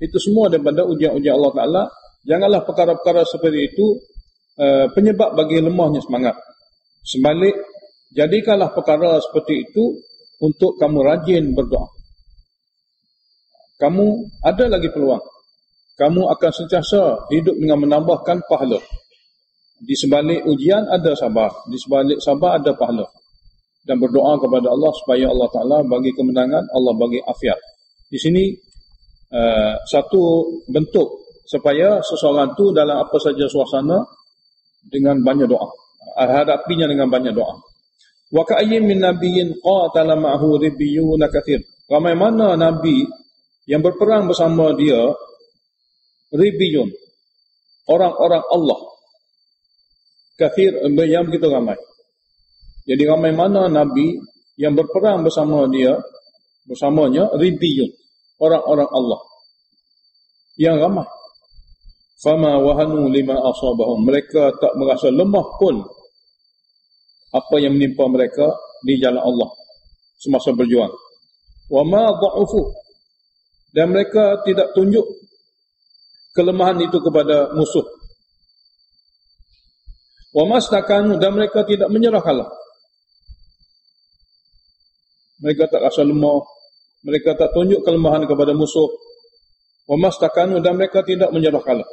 itu semua daripada ujian-ujian Allah Ta'ala. Janganlah perkara-perkara seperti itu penyebab bagi lemahnya semangat. Sebalik, jadikanlah perkara seperti itu untuk kamu rajin berdoa. Kamu ada lagi peluang. Kamu akan sentiasa hidup dengan menambahkan pahala. Di sebalik ujian ada sabar, di sebalik sabar ada pahala. Dan berdoa kepada Allah supaya Allah Ta'ala bagi kemenangan, Allah bagi afiat. Di sini satu bentuk supaya seseorang itu dalam apa saja suasana dengan banyak doa, hadapinya dengan banyak doa. Wa ka'ayyin min nabiyyin qatala ma'ahu ribbiyun katsir. Ramai mana nabi yang berperang bersama dia, ribbiyun, orang-orang Allah, katsir, yang begitu ramai. Jadi ramai mana nabi yang berperang bersamanya ribbiyun, orang-orang Allah yang ramai. Fama wahanu lima asabahum, mereka tak merasa lemah pun apa yang menimpa mereka di jalan Allah semasa berjuang. Wa ma dha'ufu, dan mereka tidak tunjuk kelemahan itu kepada musuh. Wa mastakanu, dan mereka tidak menyerah kalah. Mereka tak rasa lemah, mereka tak tunjuk kelemahan kepada musuh. Wa mastakanu, dan mereka tidak menyerah kalah.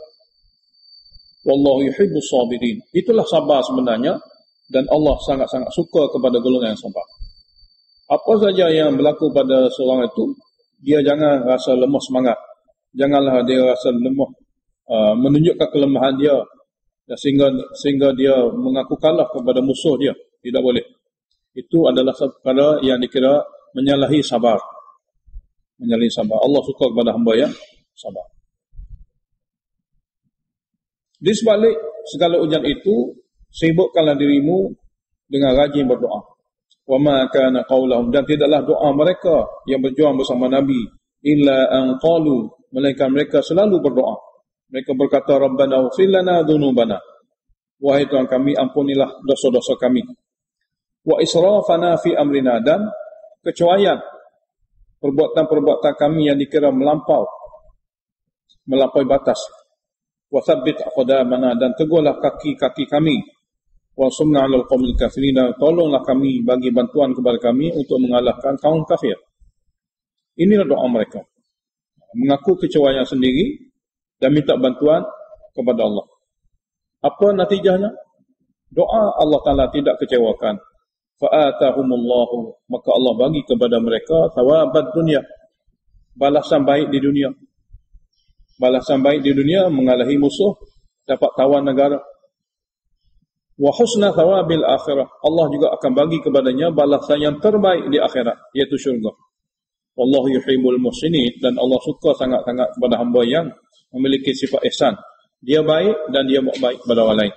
Wallahu yuhibbus sabirin. Itulah sabar sebenarnya, dan Allah sangat-sangat suka kepada golongan yang sabar. Apa saja yang berlaku pada seorang itu, dia jangan rasa lemah semangat. Janganlah dia rasa lemah, menunjukkan kelemahan dia, sehingga dia mengaku kalah kepada musuh dia. Tidak boleh. Itu adalah perkara yang dikira menyalahi sabar. Menyalahi sabar. Allah suka kepada hamba yang sabar. Di sebalik segala ujian itu, sibukkanlah dirimu dengan rajin berdoa. Wa ma kana qaulahum, dan tidaklah doa mereka yang berjuang bersama Nabi, illa an qalu, melainkan mereka selalu berdoa. Mereka berkata, Rabbana ighfir lana dhunubana, wahai Tuhan kami, ampunilah dosa-dosa kami. Wa israfana fi amrina, dan kecuaian perbuatan-perbuatan kami yang dikira melampaui batas. Wa tsabbit aqdamana, dan teguhlah kaki-kaki kami. Wa sumna 'alal qaumil kafirin, tolonglah kami, bagi bantuan kepada kami untuk mengalahkan kaum kafir. Inilah doa mereka. mengaku kecewanya sendiri dan minta bantuan kepada Allah. Apa natijahnya? Doa Allah Ta'ala tidak kecewakan. Fa'atahumullahu, maka Allah bagi kepada mereka thawabad dunia, balasan baik di dunia. Balasan baik di dunia, mengalahi musuh, dapat tawan negara. Wa husna thawabil akhirah, Allah juga akan bagi kepadanya balasan yang terbaik di akhirat, iaitu syurga. Wallahu yuhibbul muhsinin, dan Allah suka sangat-sangat kepada hamba yang memiliki sifat ihsan. Dia baik dan dia buat baik kepada orang lain.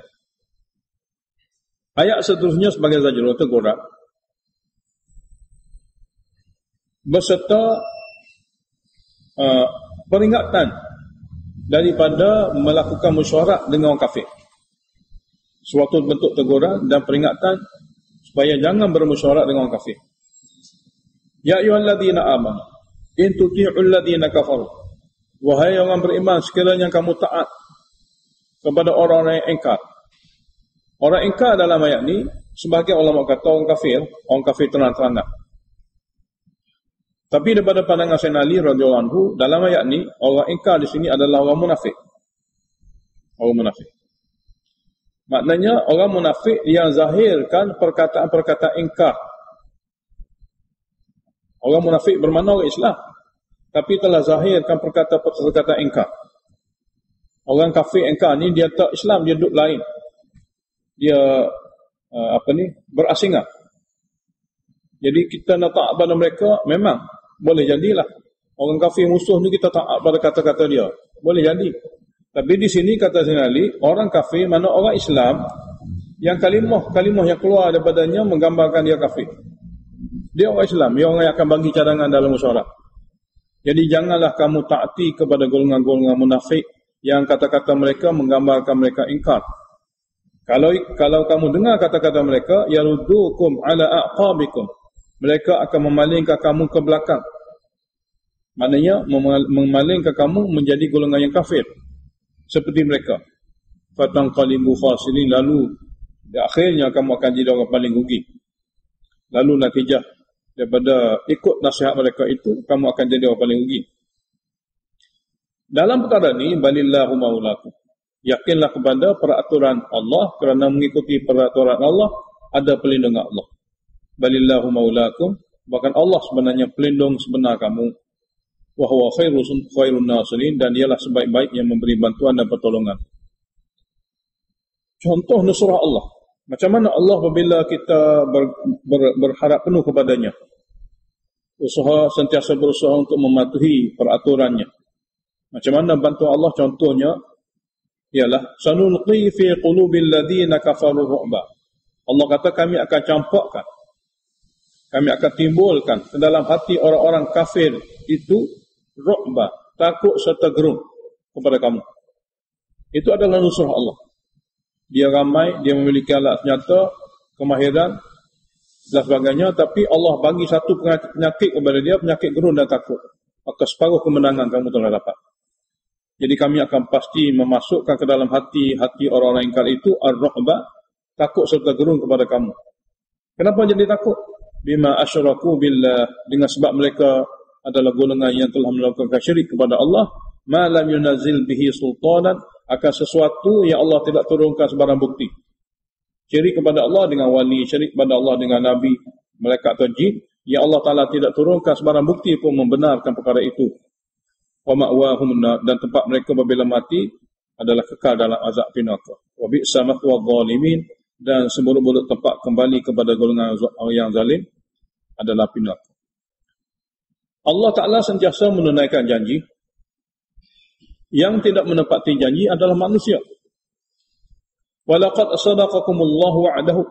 Ayat seterusnya sebagai zajrul teguran beserta peringatan daripada melakukan mesyuarat dengan orang kafir. Suatu bentuk teguran dan peringatan supaya jangan bermesyuarat dengan orang kafir. Ya ayyuhalladzina amanu in tuti'ul ladzina kafaru, wahai orang beriman, sekiranya kamu taat kepada orang-orang yang ingkar. Orang ingkar dalam ayat ni, sebahagian ulama kata orang kafir terang-terangan. Tapi daripada pandangan Sayyidina Ali radhiyallahu anhu, dalam ayat ni orang ingkar di sini adalah orang munafik. Orang munafik. Maknanya orang munafik yang zahirkan perkataan-perkataan ingkar. Orang munafik bermakna orang Islam, tapi telah zahirkan perkataan-perkataan ingkar. Orang kafir ingkar ni dia tak Islam, dia duduk lain. Dia berasingan. Jadi kita nak taat pada mereka, memang boleh jadilah. Orang kafir musuh ni kita taat pada kata-kata dia, boleh jadi. Tapi di sini kata Sayyidina Ali, orang kafir mana orang Islam yang kalimah yang keluar daripadanya menggambarkan dia kafir. Dia orang Islam, dia orang yang akan bagi cadangan dalam musyawarah. Jadi janganlah kamu taati kepada golongan-golongan munafik yang kata-kata mereka menggambarkan mereka ingkar. Kalau kamu dengar kata-kata mereka, yaruddukum ala aqabikum, mereka akan memalingkan kamu ke belakang. Maknanya memalingkan kamu menjadi golongan yang kafir seperti mereka. Fatanqalibu khasirin, lalu di akhirnya kamu akan jadi orang paling rugi. Lalu natijah daripada ikut nasihat mereka itu, kamu akan jadi orang paling rugi. Dalam perkara ini, balillahu maulakum, yakinlah kepada peraturan Allah, kerana mengikuti peraturan Allah ada pelindungan Allah. Balillahu maulakum, bahkan Allah sebenarnya pelindung sebenar kamu. Wa huwa khairun nasirin, dan dialah sebaik-baik yang memberi bantuan dan pertolongan. Contoh nusrah Allah. Macam mana Allah apabila kita berharap penuh kepadanya, sentiasa berusaha untuk mematuhi peraturannya. Macam mana bantu Allah? Contohnya ialah sanulqi fi qulubil ladzina kafaru ru'ba. Allah kata kami akan campakkan, kami akan timbulkan ke dalam hati orang-orang kafir itu ru'ba, takut serta gerun kepada kamu. Itu adalah nusrah Allah. Dia ramai, dia memiliki alat senjata, kemahiran dan sebagainya, tapi Allah bagi satu penyakit kepada dia, penyakit gerun dan takut. Maka separuh kemenangan kamu telah dapat. Jadi kami akan pasti memasukkan ke dalam hati orang-orang ingkar itu ar-ru'ba, takut serta gerun kepada kamu. Kenapa jadi takut? Bima asyraku billah, dengan sebab mereka adalah golongan yang telah melakukan syirik kepada Allah, ma lam yunazil bihi sultanan, akan sesuatu yang Allah tidak turunkan sebarang bukti. Syirik kepada Allah dengan wali, syirik kepada Allah dengan nabi, malaikat atau jin, yang Allah Ta'ala tidak turunkan sebarang bukti pun membenarkan perkara itu. Wa ma'wahum nar, dan tempat mereka apabila mati adalah kekal dalam azab neraka. Wa bi'sa mathwa zalimin, dan seburuk-buruk tempat kembali kepada golongan yang zalim adalah neraka. Allah Ta'ala sentiasa menunaikan janji. Yang tidak menepati janji adalah manusia. Walaqad sadaqakumullahu wa'adahu,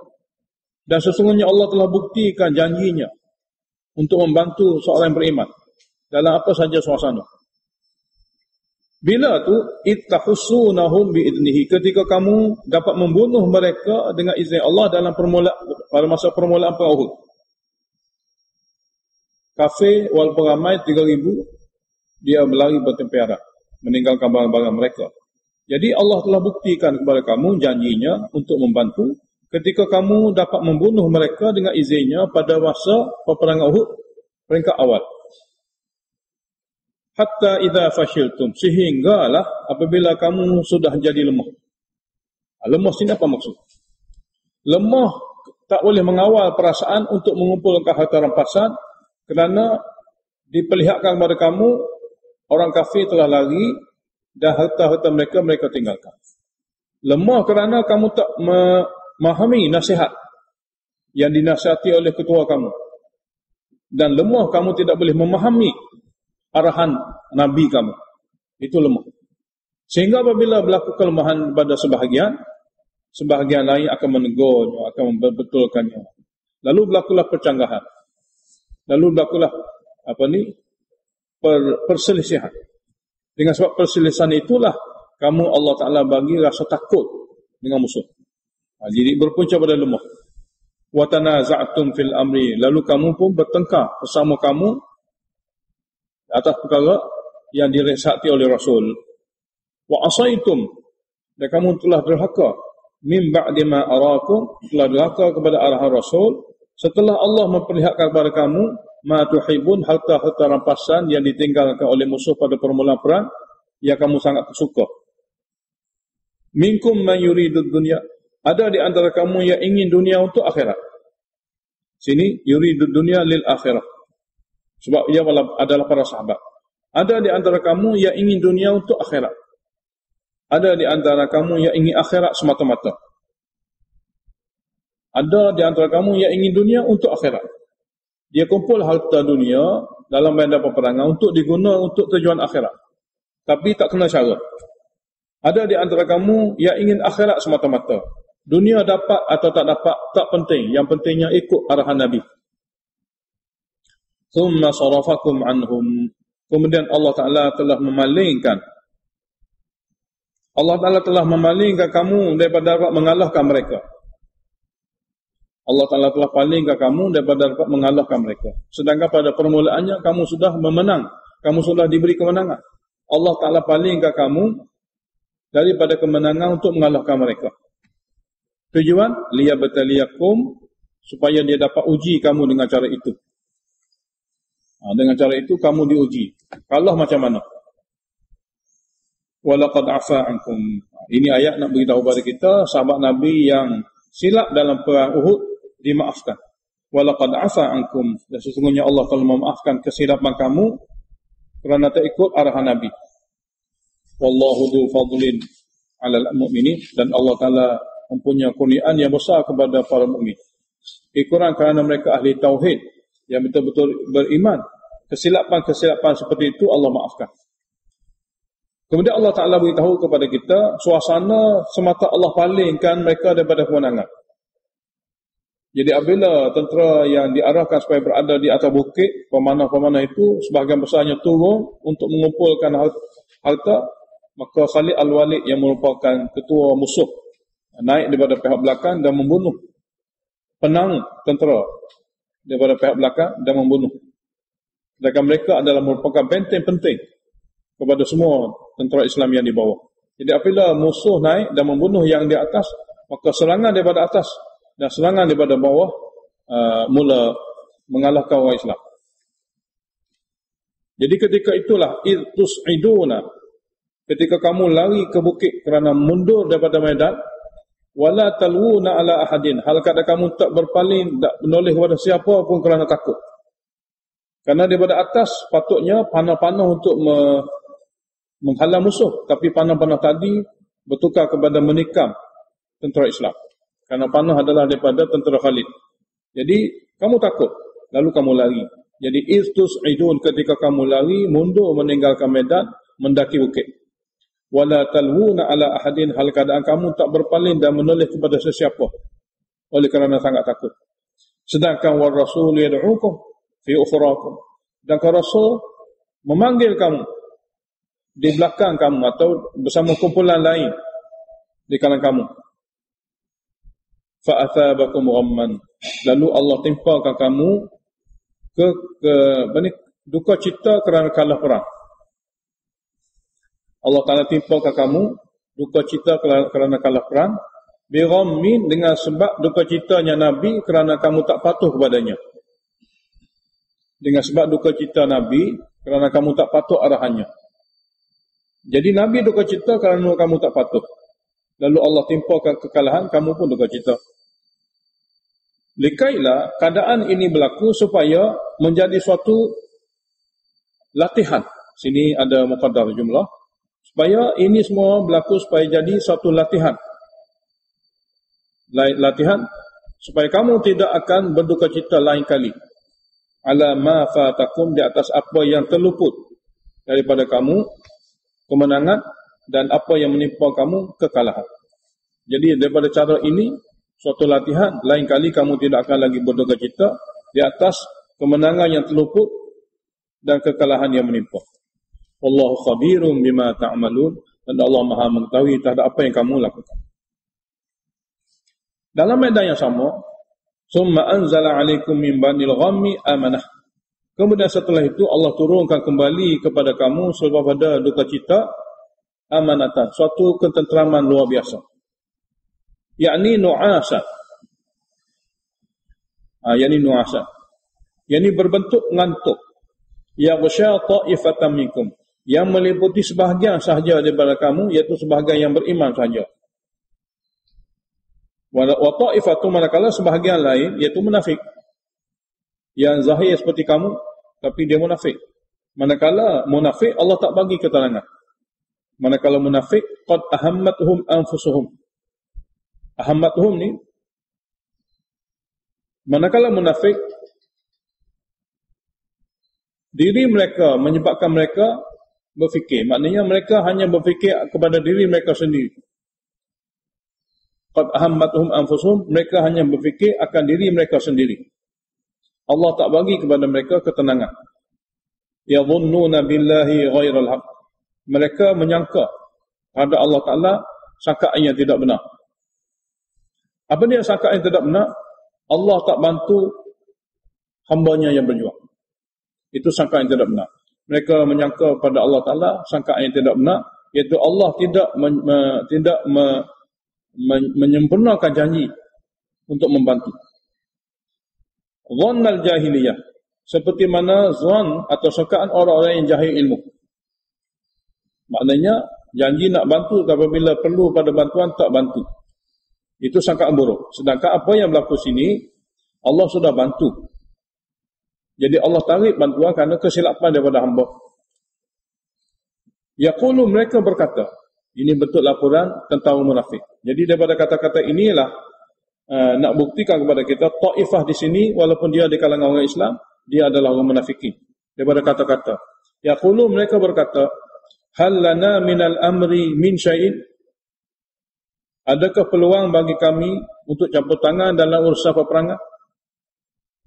dan sesungguhnya Allah telah buktikan janjinya untuk membantu seorang yang beriman dalam apa saja suasana. Bila tu ittahussunahum biidnihi, ketika kamu dapat membunuh mereka dengan izin Allah pada masa permulaan perang Uhud. Kafir walaupun ramai 3,000, dia berlari bertempiaran, meninggalkan barang-barang mereka. Jadi Allah telah buktikan kepada kamu janjinya untuk membantu ketika kamu dapat membunuh mereka dengan izinnya pada masa peperangan Uhud peringkat awal. hatta idza fashiltum, sehinggalah apabila kamu sudah jadi lemah. Lemah sini apa maksud? Lemah tak boleh mengawal perasaan untuk mengumpulkan harta rampasan kerana diperlihatkan kepada kamu orang kafir telah lari dan harta-harta mereka tinggalkan. Lemah kerana kamu tak memahami nasihat yang dinasihati oleh ketua kamu. Dan lemah kamu tidak boleh memahami arahan Nabi kamu. Itu lemah. Sehingga apabila berlaku kelemahan pada sebahagian lain akan menegurnya, akan membetulkannya. Lalu berlakulah percanggahan. Lalu berlakulah perselisihan. Dengan sebab perselisihan itulah kamu Allah Ta'ala bagi rasa takut dengan musuh. Jadi berpunca pada lemah. Wa tanaza'tum fil amri, lalu kamu pun bertengkar bersama kamu atas perkara yang dirasati oleh Rasul. Wa asaitum, dan kamu telah derhaka min ba'di ma arakum, telah derhaka kepada arahan Rasul setelah Allah memperlihatkan kepada kamu ma tuhibun, harta-harta rampasan yang ditinggalkan oleh musuh pada permulaan perang yang kamu sangat suka. Minkum man yuridud dunya, ada di antara kamu yang ingin dunia untuk akhirat. Sini yuridud dunya lil akhirah, sebab ia adalah para sahabat. Ada di antara kamu yang ingin dunia untuk akhirat. Ada di antara kamu yang ingin akhirat semata-mata. Ada di antara kamu yang ingin dunia untuk akhirat. Dia kumpul harta dunia dalam medan peperangan untuk diguna untuk tujuan akhirat, tapi tak kena cara. Ada di antara kamu yang ingin akhirat semata-mata. Dunia dapat atau tak dapat tak penting, yang pentingnya ikut arahan Nabi. Thumma sarafakum anhum, kemudian Allah Ta'ala telah memalingkan kamu daripada dapat mengalahkan mereka. Allah Ta'ala telah palingkan kamu daripada dapat mengalahkan mereka. Sedangkan pada permulaannya kamu sudah memenang, kamu sudah diberi kemenangan. Allah Ta'ala palingkan kamu daripada kemenangan untuk mengalahkan mereka. Tujuan liyabtaliyakum, supaya dia dapat uji kamu dengan cara itu. Dengan cara itu kamu diuji. Kalah macam mana? Walaqad afa ankum. Ini ayat nak beritahu kepada kita sahabat Nabi yang silap dalam perang Uhud dimaafkan. Walaqad afa ankum, dan sesungguhnya Allah telah memaafkan kesilapan kamu kerana tak ikut arahan Nabi. Wallahu dzu fadlin 'alal mu'minin, dan Allah Ta'ala mempunyai kurniaan yang besar kepada para mukmin. Kurang kerana mereka ahli tauhid yang betul-betul beriman. Kesilapan-kesilapan seperti itu Allah maafkan. Kemudian Allah Ta'ala beritahu kepada kita suasana semata Allah palingkan mereka daripada kemenangan. Jadi apabila tentera yang diarahkan supaya berada di atas bukit, pemanah-pemanah itu sebahagian besarnya turun untuk mengumpulkan harta, maka Khalid Al-Walid yang merupakan ketua musuh naik daripada pihak belakang dan membunuh penang tentera daripada pihak belakang dan membunuh. Sedangkan mereka adalah merupakan benteng penting kepada semua tentera Islam yang di bawah. Jadi apabila musuh naik dan membunuh yang di atas, maka serangan daripada atas dan serangan daripada bawah mula mengalahkan orang Islam. Jadi ketika itulah tus'iduna, ketika kamu lari ke bukit kerana mundur daripada medan, wala talwuna ala ahadin, hal kata kamu tak berpaling, tak menoleh kepada siapa pun kerana takut. Kerana daripada atas patutnya panah-panah untuk menghalang musuh, tapi panah-panah tadi bertukar kepada menikam tentera Islam. Kerana panah adalah daripada tentera Khalid. Jadi kamu takut, lalu kamu lari. Jadi istus'idun, ketika kamu lari mundur meninggalkan medan, mendaki bukit. Wala talwuna ala ahadin, hal keadaan kamu tak berpaling dan menoleh kepada sesiapa oleh kerana sangat takut. Sedangkan war rasul yad'ukum fi ukhrakum, dan Rasul memanggil kamu di belakang kamu atau bersama kumpulan lain di kalangan kamu. Fa athabakum ghamman, lalu Allah timpakan kamu ke duka cita kerana kalah perang. Allah Ta'ala timpakan kamu duka cita kerana kalah perang, bighammin, dengan sebab duka citanya Nabi kerana kamu tak patuh kepadanya. dengan sebab duka cita Nabi kerana kamu tak patuh arahannya. Jadi Nabi duka cita kerana kamu tak patuh. Lalu Allah timpakan kekalahan, kamu pun duka cita. Likailah keadaan ini berlaku supaya menjadi suatu latihan. Sini ada muqaddar jumlah. Supaya ini semua berlaku supaya jadi suatu latihan. Latihan supaya kamu tidak akan berduka cita lain kali. Ala ma fatakum, di atas apa yang terluput daripada kamu, kemenangan, dan apa yang menimpa kamu, kekalahan. Jadi daripada cara ini, suatu latihan, lain kali kamu tidak akan lagi berduka cita di atas kemenangan yang terluput dan kekalahan yang menimpa. Wallahu khabirum bima ta'malun, dan Allah Maha mengetahui terhadap apa yang kamu lakukan. Dalam medan yang sama, summa anzala alaikum min banil ghammi amanah. Kemudian setelah itu Allah turunkan kembali kepada kamu sebab pada duka cita amanatan, suatu ketenteraman luar biasa. Yakni nu'asa. Yakni nu'asa. Yakni berbentuk ngantuk. Yaghsha ta'ifatan minkum, yang meliputi sebahagian sahaja daripada kamu, iaitu sebahagian yang beriman sahaja. Wa ta'ifatu, manakala sebahagian lain iaitu munafik, yang zahir seperti kamu tapi dia munafik. Manakala munafik Allah tak bagi keterangan. Manakala munafik qad ahammatuhum anfusuhum. Ahammatuhum ni, manakala munafik diri mereka menyebabkan mereka berfikir, maknanya mereka hanya berfikir kepada diri mereka sendiri. Qad ahammatuhum anfusuhum, mereka hanya berfikir akan diri mereka sendiri. Allah tak bagi kepada mereka ketenangan. Yadhunnuna billahi ghairal haq, mereka menyangka terhadap Allah Ta'ala sangkaan yang tidak benar. Apa dia sangkaan yang tidak benar? Allah tak bantu hambanya yang berjuang. Itu sangkaan yang tidak benar. Mereka menyangka pada Allah Ta'ala sangkaan yang tidak benar, iaitu Allah tidak menyempurnakan janji untuk membantu. Dhannal jahiliyah, seperti mana zon atau sangkaan orang-orang yang jahil ilmu. Maknanya janji nak bantu, apabila perlu pada bantuan tak bantu. Itu sangkaan buruk. Sedangkan apa yang berlaku sini, Allah sudah bantu. Jadi Allah tarik bantuan kerana kesilapan daripada hamba. Yaqulu, mereka berkata, ini betul laporan tentang munafik. Jadi daripada kata-kata inilah nak buktikan kepada kita Taifah di sini walaupun dia di kalangan orang Islam, dia adalah orang munafikin. Daripada kata-kata yaqulu, mereka berkata, hal lana minal amri min syai'in, adakah peluang bagi kami untuk campur tangan dalam urusan peperangan?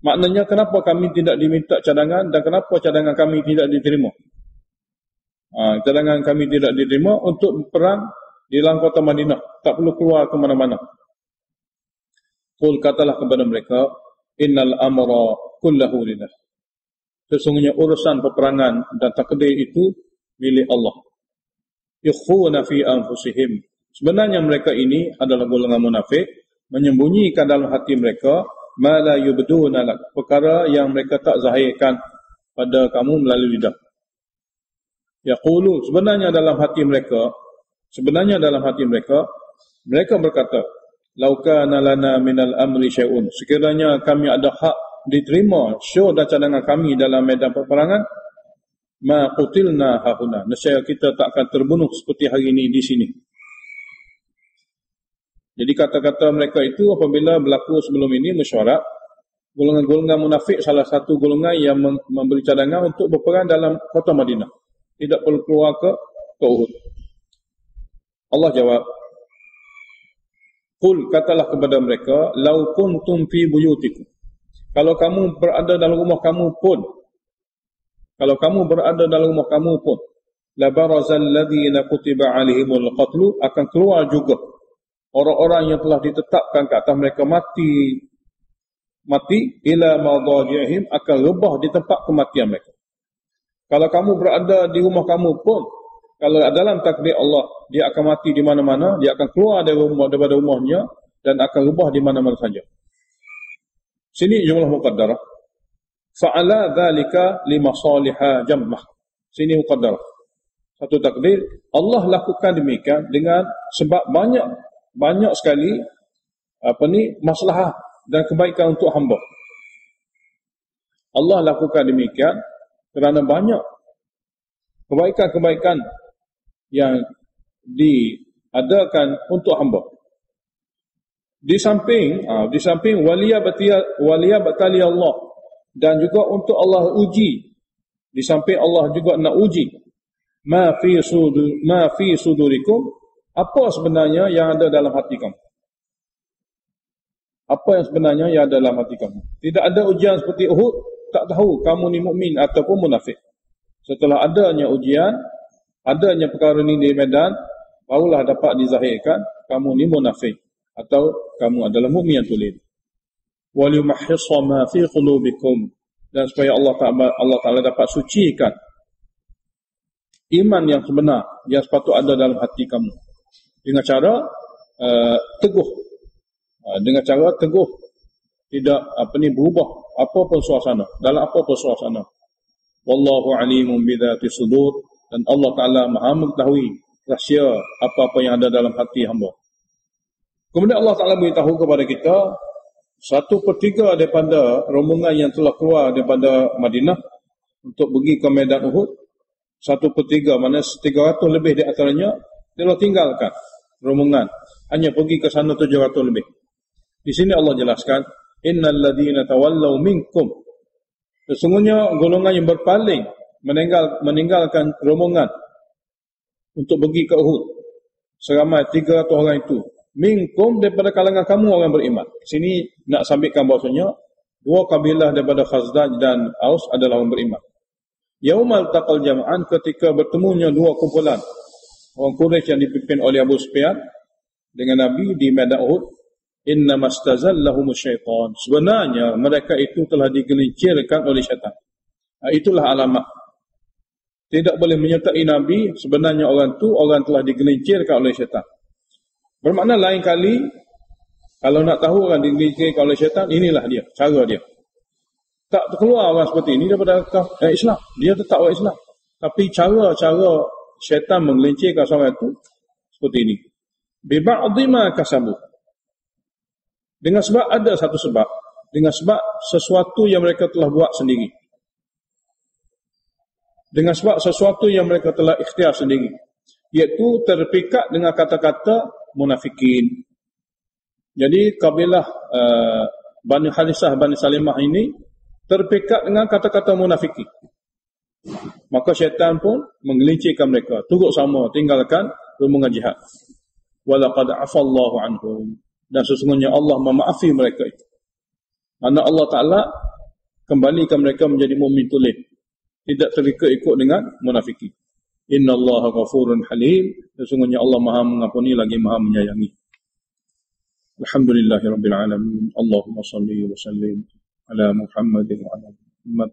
Maknanya kenapa kami tidak diminta cadangan dan kenapa cadangan kami tidak diterima? Cadangan kami tidak diterima untuk perang di dalam kota Madinah, tak perlu keluar ke mana-mana. Qul, katalah kepada mereka, innal amra kullahu lillah, sesungguhnya urusan peperangan dan takdir itu milik Allah. Yukhuna fi anfusihim, sebenarnya mereka ini adalah golongan munafik, menyembunyikan dalam hati mereka ma la yubduna lak, perkara yang mereka tak zahirkan pada kamu melalui lidah. Yaqulu, sebenarnya dalam hati mereka mereka berkata, lau kana lana minal amri syai'un, sekiranya kami ada hak diterima syur dan cadangan kami dalam medan peperangan, ma qutilna hahuna, nescaya kita tak akan terbunuh seperti hari ini di sini. Jadi kata-kata mereka itu apabila berlaku sebelum ini mesyuarat, golongan-golongan munafik salah satu golongan yang memberi cadangan untuk berperang dalam kota Madinah, tidak perlu keluar ke Uhud. Allah jawab, qul, katalah kepada mereka, lau kuntum fi buyutikum, kalau kamu berada dalam rumah kamu pun, la barazal ladzina kutiba alaihimul qatlu, akan keluar juga orang-orang yang telah ditetapkan ke atas mereka mati ila madajihim, akan rebah di tempat kematian mereka. Kalau kamu berada di rumah kamu pun, kalau dalam takdir Allah, dia akan mati di mana-mana, dia akan keluar daripada rumahnya dan akan rebah di mana-mana saja. Sini jumlah muqaddarah. fa'ala dzalika limasaliha jammah. Sini muqaddar. Satu takdir, Allah lakukan demikian dengan sebab banyak sekali maslahah dan kebaikan untuk hamba. Allah lakukan demikian kerana banyak kebaikan-kebaikan yang diadakan untuk hamba. Di samping waliya batali Allah, dan juga untuk Allah uji. Di samping Allah juga nak uji ma fi sudurikum, apa sebenarnya yang ada dalam hati kamu. Apa yang sebenarnya yang ada dalam hati kamu. Tidak ada ujian seperti Uhud, tak tahu kamu ni mukmin ataupun munafik. Setelah adanya ujian, adanya perkara ni di medan, barulah dapat dizahirkan kamu ni munafik atau kamu adalah mukmin yang tulen. Waliyumahhisa ma fi qulubikum, dan supaya Allah Ta'ala dapat sucikan iman yang sebenar yang sepatut ada dalam hati kamu dengan cara teguh, tidak berubah apapun suasana, dalam apapun suasana. Wallahu alimun bidzati sudur, dan Allah Ta'ala Maha mengetahui rahsia apa-apa yang ada dalam hati hamba. Kemudian Allah Ta'ala beritahu kepada kita 1/3 daripada rombongan yang telah keluar daripada Madinah untuk pergi ke medan Uhud. 1/3, maknanya 300 lebih di antaranya telah tinggalkan rombongan, hanya pergi ke sana 700 lebih. Di sini Allah jelaskan, innal ladzina tawallaw minkum, sesungguhnya golongan yang berpaling meninggalkan rombongan untuk pergi ke Uhud, seramai 300 orang itu. Minkum, daripada kalangan kamu orang beriman. Sini nak sabitkan bahasanya dua kabilah daripada Khazraj dan Aus adalah orang beriman. Yaumal taqal jam'an, ketika bertemunya dua kumpulan orang Quraisy yang dipimpin oleh Abu Sufyan dengan Nabi di medan Uhud. Innamastazallahum syaitan, sebenarnya mereka itu telah digelincirkan oleh syaitan. Itulah alamat. Tidak boleh menyertai Nabi, sebenarnya orang telah digelincirkan oleh syaitan. Bermakna lain kali, kalau nak tahu orang digelincirkan oleh syaitan, inilah dia, cara dia. Tak keluar orang seperti ini daripada Islam. Dia tetap orang Islam. Tapi cara-cara syaitan menggelincirkan seorang itu seperti ini. Biba'dhi ma kasabu. Dengan sebab ada satu sebab. Dengan sebab sesuatu yang mereka telah buat sendiri. Dengan sebab sesuatu yang mereka telah ikhtiar sendiri. Iaitu terpikat dengan kata-kata munafikin. Jadi kabilah Bani Harisah, Bani Salimah ini terpikat dengan kata-kata munafikin. Maka syaitan pun menggelincirkan mereka, turut sama tinggalkan rombongan jihad. Walaqad afallahu anhum, dan sesungguhnya Allah memaafi mereka itu. Karena Allah Ta'ala kembalikan mereka menjadi mukmin tulen, tidak terikut-ikut dengan munafikin. Innallaha ghafurun halim, sesungguhnya Allah Maha mengampuni lagi Maha menyayangi. Alhamdulillahirabbil alamin. Allahumma shalli wa sallim ala Muhammadin wa ala Muhammad.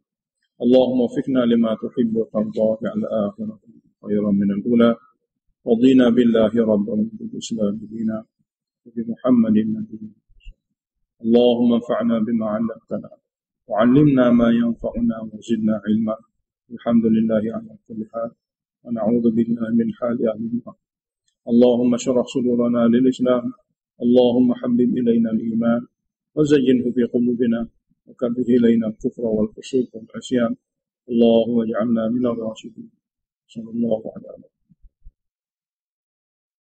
Allahumma waffiqna lima tuhibbu wa tarda ala akhirati khairan min al-ula. Radina billahi rabban bil islam dina wa bi Muhammadin nabiyyan. Allahumma anfa'na bima 'allamtana wa 'allimna ma yanfa'una wa zidna 'ilma. Alhamdulillahi ala kulli hal. ونعوذ بالله من حال أهل النار. اللهم اشرح صدورنا للإسلام. اللهم حبب إلينا الإيمان وزينه في قلوبنا وكره إلينا الكفر والفسوق والعصيان. اللهم اجعلنا من الراشدين. صلى الله عليه وسلم.